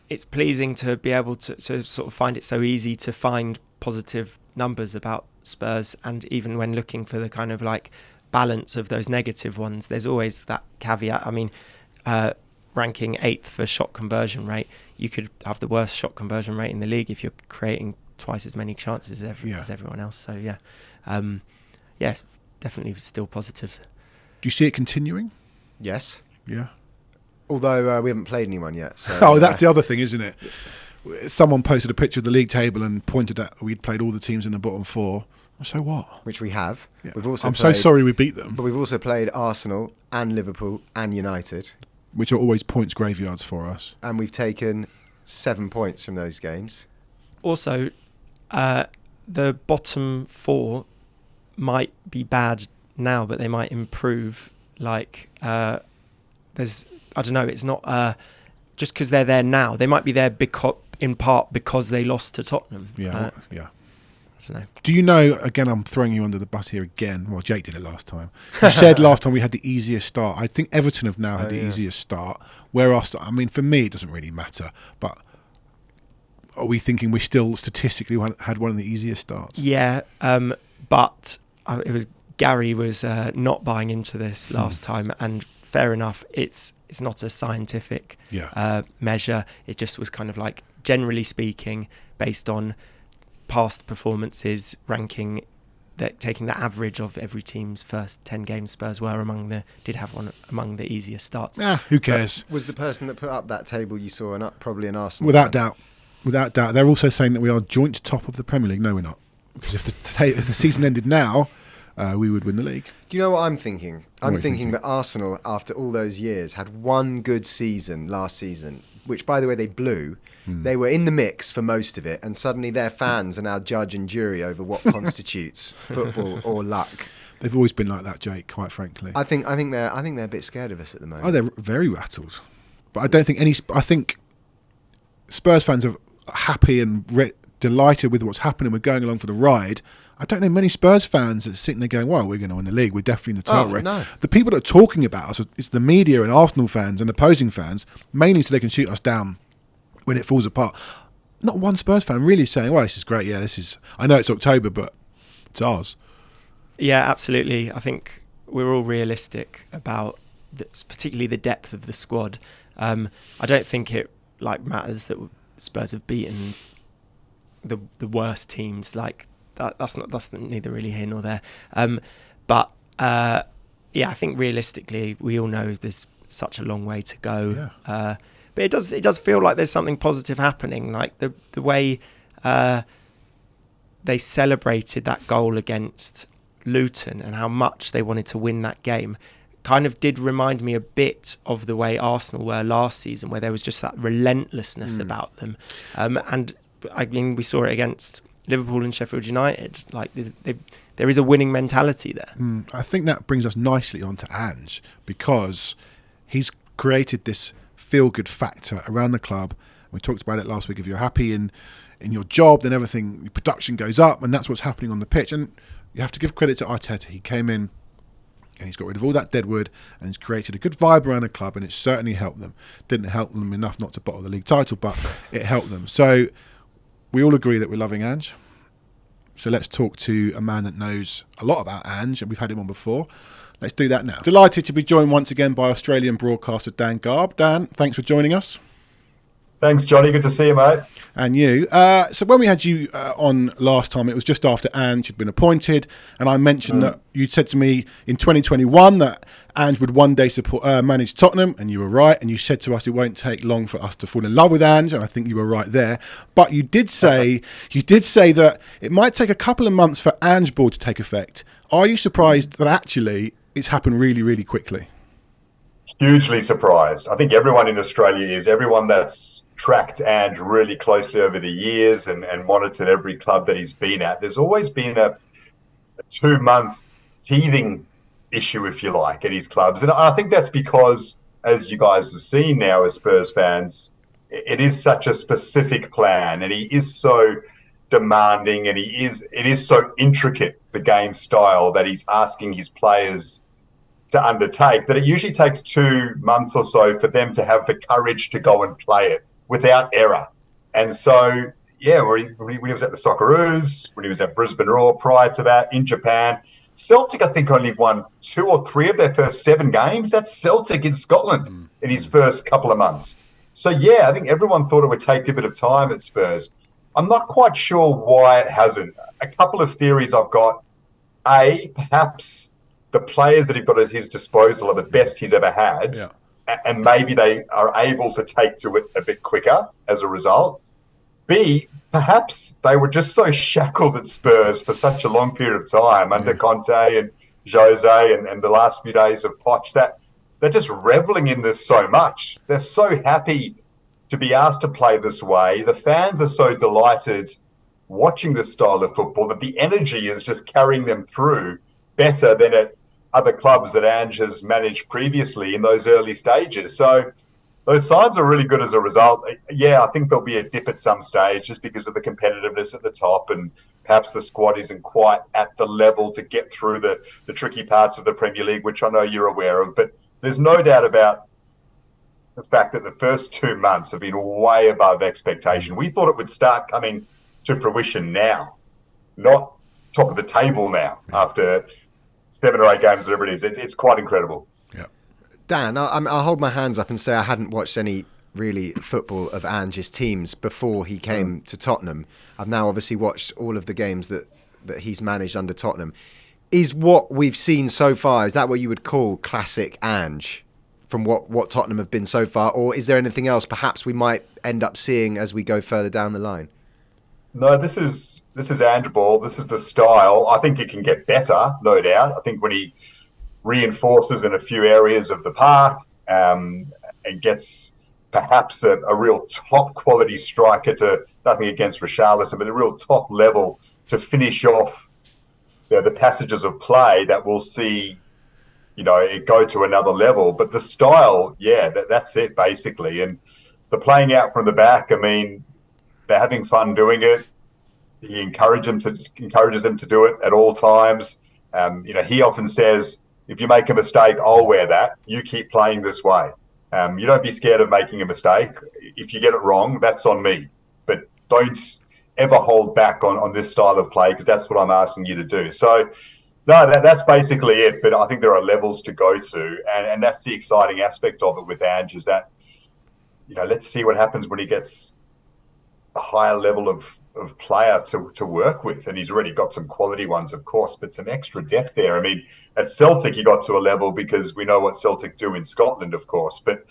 It's pleasing to be able to sort of find it so easy to find positive numbers about Spurs, and even when looking for the kind of like balance of those negative ones, there's always that caveat. I mean, ranking 8th for shot conversion rate, you could have the worst shot conversion rate in the league if you're creating twice as many chances as everyone else. So definitely still positive. Do you see it continuing? Yes. Yeah. Although we haven't played anyone yet. So, that's the other thing, isn't it? Someone posted a picture of the league table and pointed at we'd played all the teams in the bottom 4. So what? Which we have. Yeah. We've also. I'm so sorry we beat them. But we've also played Arsenal and Liverpool and United, which are always points graveyards for us. And we've taken 7 points from those games. Also, the bottom 4 might be bad now, but they might improve. Like, I don't know. It's not just because they're there now. They might be there in part because they lost to Tottenham. Yeah. I don't know. Do you know, again, I'm throwing you under the bus here again. Well, Jake did it last time. You said last time we had the easiest start. I think Everton have now had the easiest start. For me, it doesn't really matter. But are we thinking we still statistically had one of the easiest starts? Yeah, but it was Gary was not buying into this last time, and fair enough. It's not a scientific measure. It just was kind of like, generally speaking, based on past performances, ranking that, taking the average of every team's first 10 games, Spurs did have one among the easiest starts. Who cares? Was the person that put up that table you saw probably an Arsenal? Without doubt. They're also saying that we are joint top of the Premier League. No, we're not. Because if the season ended now, we would win the league. Do you know what I'm thinking? I'm thinking that Arsenal, after all those years, had one good season last season, which by the way they blew. They were in the mix for most of it, and suddenly their fans are now judge and jury over what constitutes football or luck. They've always been like that, Jake. Quite frankly, I think they're a bit scared of us at the moment. Oh, they're very rattled. But I don't think I think Spurs fans are happy and delighted with what's happening. We're going along for the ride. I don't know many Spurs fans that are sitting there going, well, we're going to win the league. We're definitely in the title race. No. The people that are talking about us is the media and Arsenal fans and opposing fans, mainly so they can shoot us down when it falls apart. Not one Spurs fan really saying, well, this is great. Yeah, I know it's October, but it's ours. Yeah, absolutely. I think we're all realistic about particularly the depth of the squad. I don't think it matters that Spurs have beaten the worst teams. That's neither really here nor there. But I think realistically, we all know there's such a long way to go. Yeah. But it does feel like there's something positive happening. Like the way they celebrated that goal against Luton and how much they wanted to win that game kind of did remind me a bit of the way Arsenal were last season, where there was just that relentlessness about them. And I mean, we saw it against Liverpool and Sheffield United. Like there is a winning mentality there. I think that brings us nicely onto Ange, because he's created this feel-good factor around the club. We talked about it last week. If you're happy in your job, then everything, your production goes up, and that's what's happening on the pitch. And you have to give credit to Arteta. He came in and he's got rid of all that deadwood and he's created a good vibe around the club, and it's certainly helped them. Didn't help them enough not to bottle the league title, but it helped them. So we all agree that we're loving Ange. So let's talk to a man that knows a lot about Ange, and we've had him on before. Let's do that now. Delighted to be joined once again by Australian broadcaster Dan Garb. Dan, thanks for joining us. Thanks, Johnny. Good to see you, mate. And you. So when we had you on last time, it was just after Ange had been appointed, and I mentioned that you'd said to me in 2021 that Ange would one day manage Tottenham, and you were right. And you said to us it won't take long for us to fall in love with Ange, and I think you were right there. But you did say that it might take a couple of months for Ange ball to take effect. Are you surprised that actually it's happened really, really quickly? Hugely surprised. I think everyone in Australia is. Everyone that's tracked Ange really closely over the years and monitored every club that he's been at. There's always been a 2-month teething issue, if you like, at his clubs. And I think that's because, as you guys have seen now as Spurs fans, it is such a specific plan, and he is so demanding, and it is so intricate, the game style that he's asking his players to undertake, that it usually takes 2 months or so for them to have the courage to go and play it without error. And so, yeah, when he was at the Socceroos, when he was at Brisbane Roar prior to that, in Japan, Celtic, I think, only won 2 or 3 of their first 7 games. That's Celtic in Scotland in his first couple of months. So, yeah, I think everyone thought it would take a bit of time at Spurs. I'm not quite sure why it hasn't. A couple of theories I've got. A, perhaps the players that he's got at his disposal are the best he's ever had. Yeah. And maybe they are able to take to it a bit quicker as a result. B, perhaps they were just so shackled at Spurs for such a long period of time under Conte and Jose and the last few days of Poch that they're just reveling in this so much. They're so happy to be asked to play this way. The fans are so delighted watching this style of football that the energy is just carrying them through better than at other clubs that Ange has managed previously in those early stages. So those signs are really good as a result. Yeah, I think there'll be a dip at some stage just because of the competitiveness at the top, and perhaps the squad isn't quite at the level to get through the tricky parts of the Premier League, which I know you're aware of. But there's no doubt about the fact that the first 2 months have been way above expectation. We thought it would start coming to fruition now, not top of the table now after 7 or 8 games, whatever it is. It's quite incredible. Yeah. Dan, I'll hold my hands up and say I hadn't watched any really football of Ange's teams before he came to Tottenham. I've now obviously watched all of the games that he's managed under Tottenham. Is what we've seen so far, is that what you would call classic Ange from what Tottenham have been so far? Or is there anything else perhaps we might end up seeing as we go further down the line? No, this is Ange ball. This is the style. I think it can get better, no doubt. I think when he reinforces in a few areas of the park and gets perhaps a real top quality striker, to nothing against Richarlison, but a real top level to finish off the passages of play that we'll see, it go to another level. But the style, that's it basically. And the playing out from the back, I mean, they're having fun doing it. He encourages them to do it at all times. He often says, if you make a mistake, I'll wear that. You keep playing this way. You don't be scared of making a mistake. If you get it wrong, that's on me. But don't ever hold back on this style of play, because that's what I'm asking you to do. So, no, that's basically it. But I think there are levels to go to. And that's the exciting aspect of it with Ange, is that, let's see what happens when he gets a higher level of player to work with. And he's already got some quality ones, of course, but some extra depth there. I mean, at Celtic, he got to a level because we know what Celtic do in Scotland, of course, but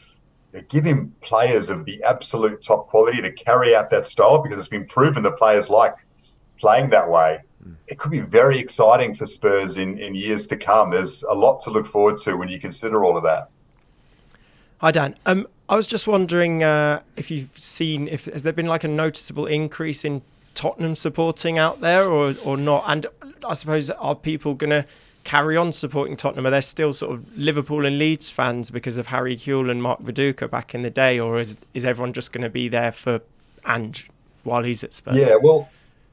give him players of the absolute top quality to carry out that style, because it's been proven that players like playing that way. It could be very exciting for Spurs in years to come. There's a lot to look forward to when you consider all of that. Hi, Dan. I was just wondering if you've seen, has there been like a noticeable increase in Tottenham supporting out there or not? And I suppose, are people going to carry on supporting Tottenham? Are there still sort of Liverpool and Leeds fans because of Harry Kewell and Mark Viduka back in the day, or is everyone just going to be there for Ange while he's at Spurs? Yeah, well,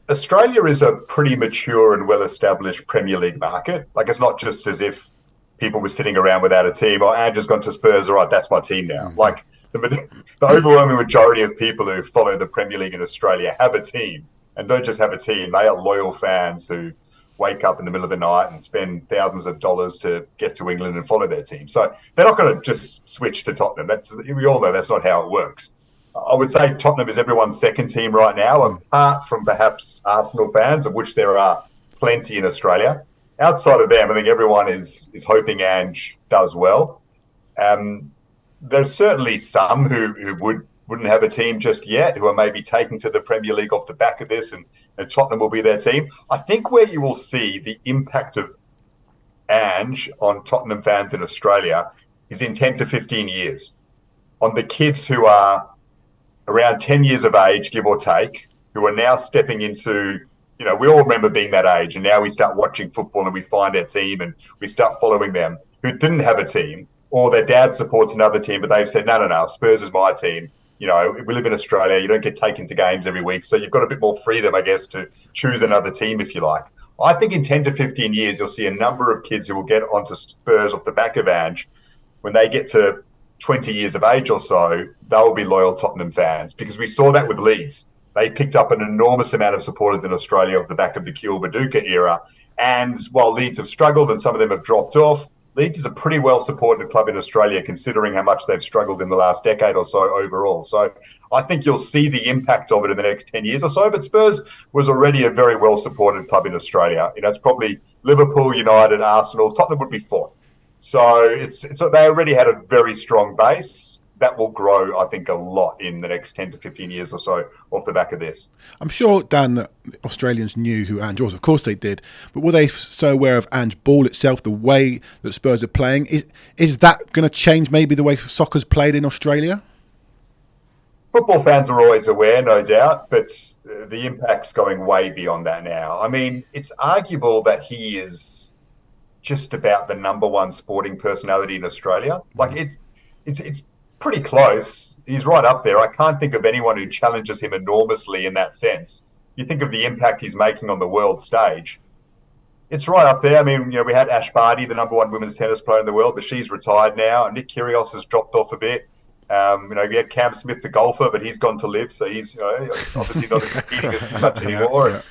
Australia is a pretty mature and well-established Premier League market. Like, it's not just as if people were sitting around without a team. Oh, Ange has gone to Spurs. All right, that's my team now. Mm-hmm. Like, the overwhelming majority of people who follow the Premier League in Australia have a team, and don't just have a team. They are loyal fans who wake up in the middle of the night and spend thousands of dollars to get to England and follow their team. So they're not going to just switch to Tottenham. We all know that's not how it works. I would say Tottenham is everyone's second team right now, apart from perhaps Arsenal fans, of which there are plenty in Australia. Outside of them, I think everyone is hoping Ange does well. There's certainly some who wouldn't have a team just yet, who are maybe taking to the Premier League off the back of this, and Tottenham will be their team. I think where you will see the impact of Ange on Tottenham fans in Australia is in 10 to 15 years. On the kids who are around 10 years of age, give or take, who are now stepping into, we all remember being that age, and now we start watching football and we find our team and we start following them, who didn't have a team, or their dad supports another team, but they've said, no, Spurs is my team. We live in Australia. You don't get taken to games every week. So you've got a bit more freedom, I guess, to choose another team if you like. I think in 10 to 15 years, you'll see a number of kids who will get onto Spurs off the back of Ange. When they get to 20 years of age or so, they'll be loyal Tottenham fans, because we saw that with Leeds. They picked up an enormous amount of supporters in Australia off the back of the Kewell-Viduka era. And while Leeds have struggled and some of them have dropped off, Leeds is a pretty well-supported club in Australia, considering how much they've struggled in the last decade or so overall. So I think you'll see the impact of it in the next 10 years or so. But Spurs was already a very well-supported club in Australia. It's probably Liverpool, United, Arsenal. Tottenham would be fourth. So they already had a very strong base. That will grow, I think, a lot in the next 10 to 15 years or so off the back of this. I'm sure, Dan, that Australians knew who Ange was. Of course they did. But were they so aware of Ange ball itself, the way that Spurs are playing? Is that going to change maybe the way soccer's played in Australia? Football fans are always aware, no doubt, but the impact's going way beyond that now. I mean, it's arguable that he is just about the number one sporting personality in Australia. Like, it's pretty close. He's right up there. I can't think of anyone who challenges him enormously in that sense. You think of the impact he's making on the world stage. It's right up there. I mean, we had Ash Barty, the number one women's tennis player in the world, but she's retired now. Nick Kyrgios has dropped off a bit. We had Cam Smith, the golfer, but he's gone to live, so he's obviously not competing as much anymore. Yeah.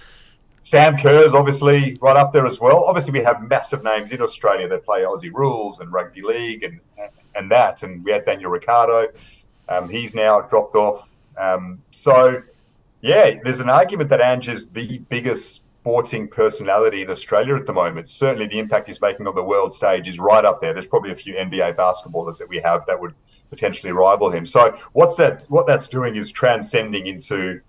Sam Kerr's obviously right up there as well. Obviously, we have massive names in Australia that play Aussie rules and rugby league and that. And we had Daniel Ricciardo. He's now dropped off. There's an argument that Ange is the biggest sporting personality in Australia at the moment. Certainly the impact he's making on the world stage is right up there. There's probably a few NBA basketballers that we have that would potentially rival him. So what that's doing is transcending into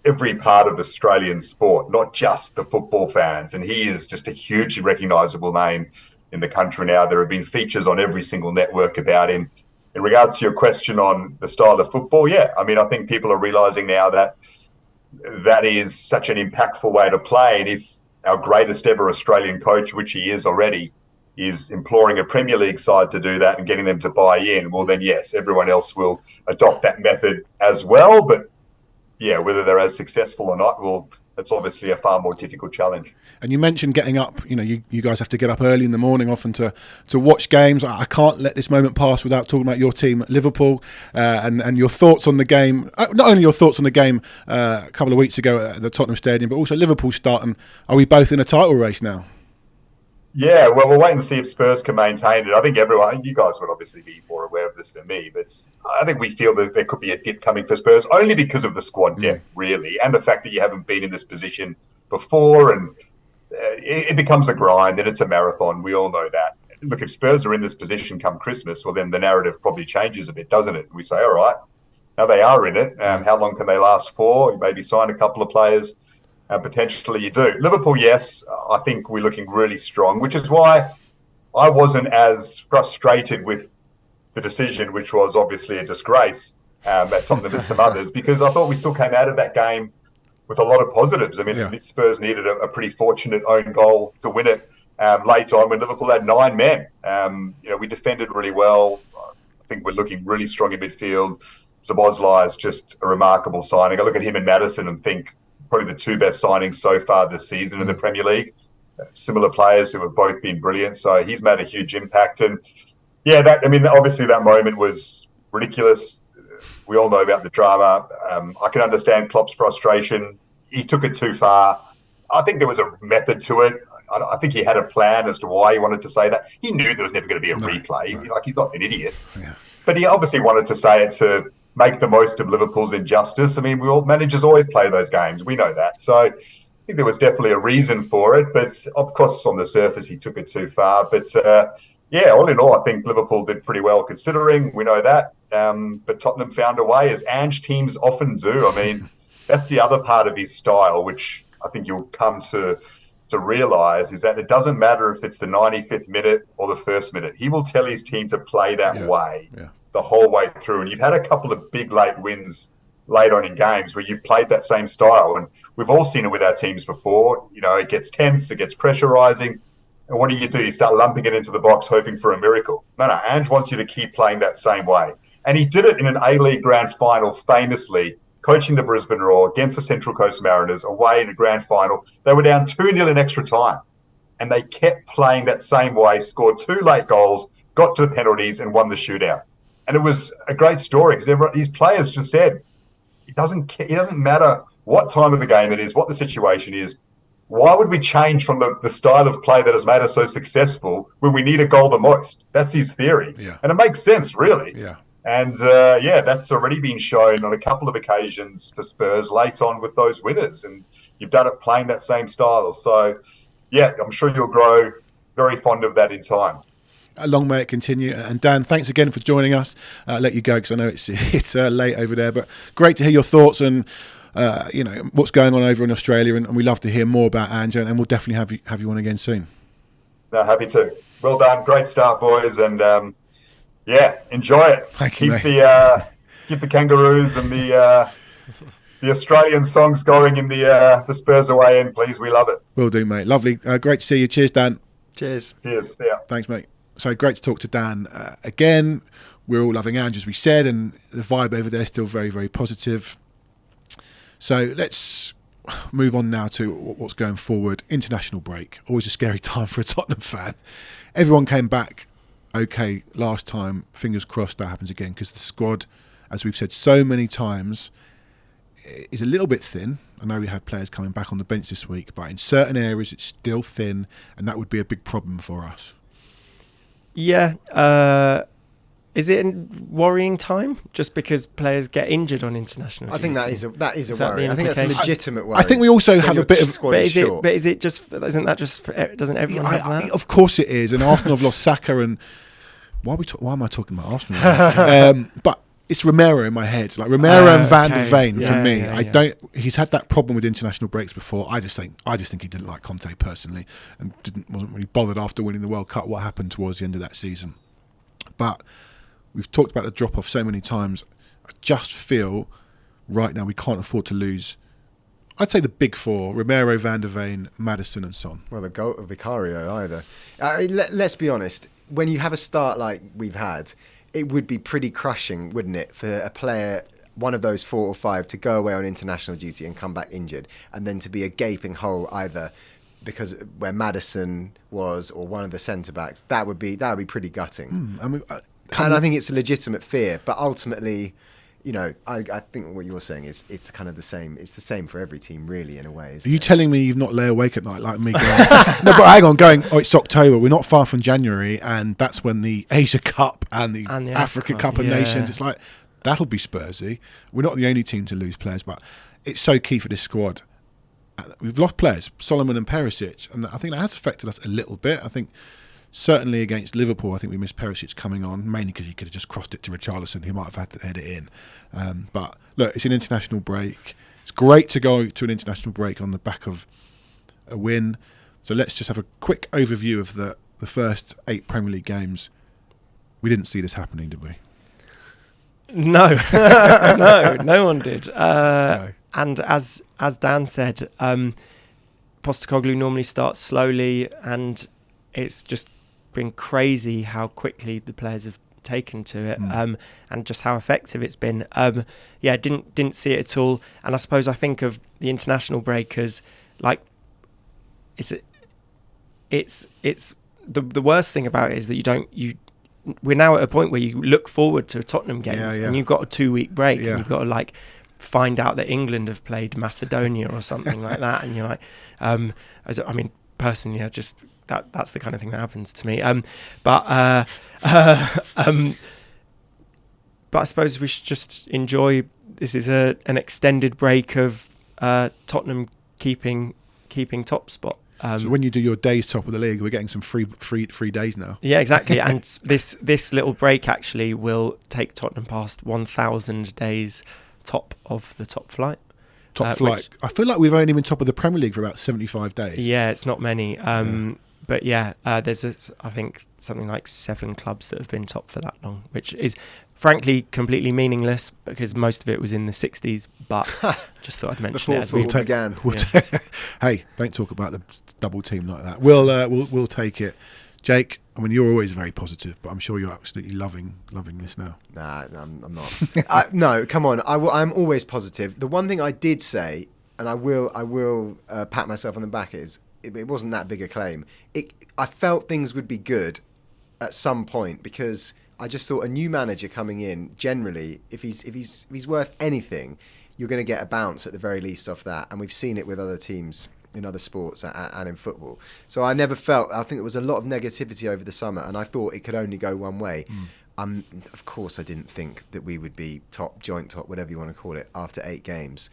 every part of Australian sport, not just the football fans. And he is just a hugely recognisable name in the country now. There have been features on every single network about him. in regards to your question on the style of football, yeah, I mean, I think people are realising now that that is such an impactful way to play. And if our greatest ever Australian coach, which he is already, is imploring a Premier League side to do that and getting them to buy in, well, then yes, everyone else will adopt that method as well. But yeah, whether they're as successful or not, well, it's obviously a far more difficult challenge. And you mentioned getting up. You know, you guys have to get up early in the morning often to watch games. I can't let this moment pass without talking about your team at Liverpool and your thoughts on the game. Not only your thoughts on the game a couple of weeks ago at the Tottenham Stadium, but also Liverpool starting. Are we both in a title race now? Yeah, well, we'll wait and see if Spurs can maintain it. I think everyone, you guys would obviously be more aware of this than me, but I think we feel that there could be a dip coming for Spurs only because of the squad depth, really, and the fact that you haven't been in this position before, and it becomes a grind and it's a marathon. We all know that. Look, if Spurs are in this position come Christmas, well, then the narrative probably changes a bit, doesn't it? We say, all right, now they are in it. How long can they last for? You maybe sign a couple of players. Potentially you do. Liverpool, yes, I think we're looking really strong, which is why I wasn't as frustrated with the decision, which was obviously a disgrace at Tottenham as some others, because I thought we still came out of that game with a lot of positives. I mean, Spurs needed a pretty fortunate own goal to win it late on when Liverpool had 9 men. We defended really well. I think we're looking really strong in midfield. Szoboszlai is just a remarkable signing. I look at him and Maddison and think, probably the 2 best signings so far this season in the Premier League. Similar players who have both been brilliant. So he's made a huge impact. And yeah, obviously that moment was ridiculous. We all know about the drama. I can understand Klopp's frustration. He took it too far. I think there was a method to it. I think he had a plan as to why he wanted to say that. He knew there was never going to be a replay. No. Like, he's not an idiot. Yeah. But he obviously wanted to say it to make the most of Liverpool's injustice. I mean, managers always play those games. We know that. So I think there was definitely a reason for it. But of course, on the surface, he took it too far. But all in all, I think Liverpool did pretty well considering. We know that. But Tottenham found a way, as Ange teams often do. I mean, that's the other part of his style, which I think you'll come to realise, is that it doesn't matter if it's the 95th minute or the first minute. He will tell his team to play that way. Yeah. The whole way through. And you've had a couple of big late wins late on in games where you've played that same style. And we've all seen it with our teams before. You know, it gets tense, it gets pressurising. And what do? You start lumping it into the box, hoping for a miracle. No, Ange wants you to keep playing that same way. And he did it in an A-League grand final famously, coaching the Brisbane Roar against the Central Coast Mariners away in a grand final. They were down 2-0 in extra time. And they kept playing that same way, scored 2 late goals, got to the penalties and won the shootout. And it was a great story because these players just said, it doesn't matter what time of the game it is, what the situation is. Why would we change from the style of play that has made us so successful when we need a goal the most? That's his theory. Yeah. And it makes sense, really. Yeah. And, that's already been shown on a couple of occasions for Spurs late on with those winners. And you've done it playing that same style. So, yeah, I'm sure you'll grow very fond of that in time. Long may it continue. And Dan, thanks again for joining us. I'll let you go because I know it's late over there. But great to hear your thoughts and what's going on over in Australia. And we love to hear more about Ange. And we'll definitely have you on again soon. No, happy to. Well done. Great start, boys. And enjoy it. Thank you, keep the Kangaroos and the Australian songs going in the Spurs away end, please. We love it. Will do, mate. Lovely. Great to see you. Cheers, Dan. Cheers. Cheers. Yeah. Thanks, mate. So great to talk to Dan again. We're all loving Ange, as we said, and the vibe over there is still very, very positive. So let's move on now to what's going forward. International break. Always a scary time for a Tottenham fan. Everyone came back okay last time. Fingers crossed that happens again, because the squad, as we've said so many times, is a little bit thin. I know we had players coming back on the bench this week, but in certain areas it's still thin, and that would be a big problem for us. Yeah. Is it a worrying time just because players get injured on international duty? I think that is a worry. I think that's a legitimate worry. I think we also have a bit of... Doesn't everyone have that? Of course it is. And Arsenal have lost Saka and... Why am I talking about Arsenal? But it's Romero in my head. Like Romero and Van de Ven for me. Yeah. He's had that problem with international breaks before. I just think he didn't like Conte personally and wasn't really bothered after winning the World Cup what happened towards the end of that season. But we've talked about the drop off so many times. I just feel right now we can't afford to lose. I'd say the big four: Romero, Van der Ven, Maddison, and Son. Well, the goal of Vicario either. Let's be honest. When you have a start like we've had, it would be pretty crushing, wouldn't it, for a player, one of those 4 or 5, to go away on international duty and come back injured, and then to be a gaping hole either because where Maddison was or one of the centre backs. That would be pretty gutting. I mean, and I think it's a legitimate fear, but ultimately, you know, I think what you're saying is it's kind of the same. It's the same for every team, really, in a way. Are you telling me you've not lay awake at night like me? Going, no, but hang on, it's October. We're not far from January, and that's when the Asia Cup and the Africa Cup of Nations. It's like that'll be Spursy. We're not the only team to lose players, but it's so key for this squad. We've lost players, Solomon and Perisic, and I think that has affected us a little bit. I think certainly against Liverpool, I think we missed Perisic coming on, mainly because he could have just crossed it to Richarlison, who might have had to head it in. But look, it's an international break. It's great to go to an international break on the back of a win. So let's just have a quick overview of the first 8 Premier League games. We didn't see this happening, did we? No, no one did. No. And as Dan said, Postecoglou normally starts slowly, and it's just been crazy how quickly the players have taken to it, and just how effective it's been. Didn't see it at all. And I think of the international break as like it's the worst thing about it is that we're now at a point where you look forward to Tottenham games, and you've got a 2-week break, and you've got to find out that England have played Macedonia or something like that, and you're like, I mean, personally, that's the kind of thing that happens to me. But I suppose we should just enjoy. This is an extended break of Tottenham keeping top spot. So when you do your days top of the league, we're getting some free days now. Yeah, exactly. And this little break actually will take Tottenham past 1,000 days top of the top flight. Flight. I feel like we've only been top of the Premier League for about 75 days. Yeah, it's not many. But there's I think something like 7 clubs that have been top for that long, which is frankly completely meaningless because most of it was in the 60s. But just thought I'd mention it as we began. Hey, don't talk about the double team like that. We'll take it. Jake, I mean, you're always very positive, but I'm sure you're absolutely loving this now. Nah, I'm not. No, come on. I'm always positive. The one thing I did say, and I will pat myself on the back, is it wasn't that big a claim. I felt things would be good at some point because I just thought a new manager coming in, generally, if he's worth anything, you're going to get a bounce at the very least off that, and we've seen it with other teams in other sports and in football. So I think it was a lot of negativity over the summer, and I thought it could only go one way. Of course I didn't think that we would be joint top, whatever you want to call it, after 8 games.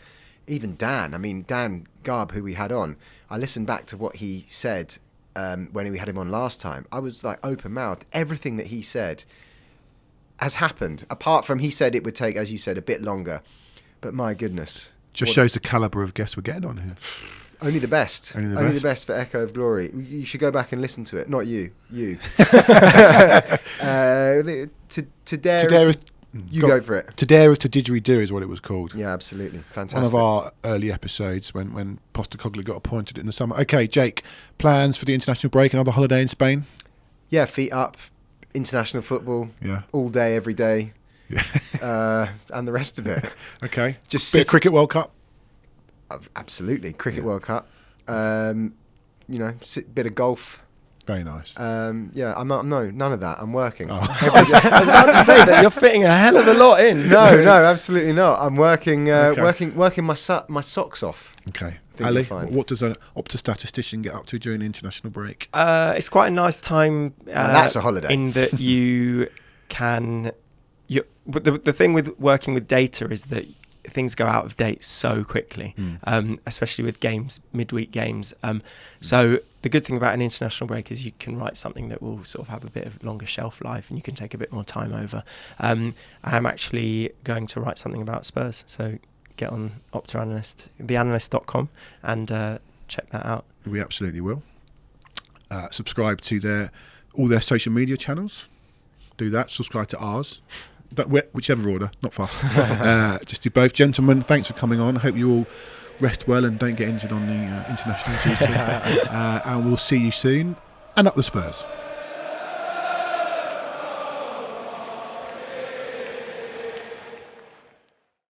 Even Dan Garb, who we had on, I listened back to what he said when we had him on last time. I was like open-mouthed. Everything that he said has happened, apart from he said it would take, as you said, a bit longer. But my goodness. Just shows the calibre of guests we're getting on here. Only the best. Only the best for Echo of Glory. You should go back and listen to it. Not you. You. To dare is go for it. To dare is to didgeridoo is what it was called. Yeah, absolutely. Fantastic. One of our early episodes when Postecoglou got appointed in the summer. Okay, Jake, plans for the international break, another holiday in Spain? Yeah, feet up, international football, all day, every day, and the rest of it. Okay. Just bit of Cricket World Cup? Absolutely. Cricket World Cup. Bit of golf. Very nice. I'm not. No, none of that. I'm working. I was about to say that you're fitting a hell of a lot in. No, absolutely not. I'm working. Working my socks off. Okay. Ali, what does an OPTA statistician get up to during the international break? It's quite a nice time. That's a holiday. In that you can. The thing with working with data is that things go out of date so quickly, especially with midweek games. So the good thing about an international break is you can write something that will sort of have a bit of longer shelf life and you can take a bit more time over. I'm actually going to write something about Spurs, so get on OPTA Analyst, theanalyst.com, and check that out. We absolutely will. Subscribe to all their social media channels. do that. Subscribe to ours. Whichever order, not fast. Just do both. Gentlemen, thanks for coming on. I hope you all rest well and don't get injured on the international duty. And we'll see you soon. And up the Spurs.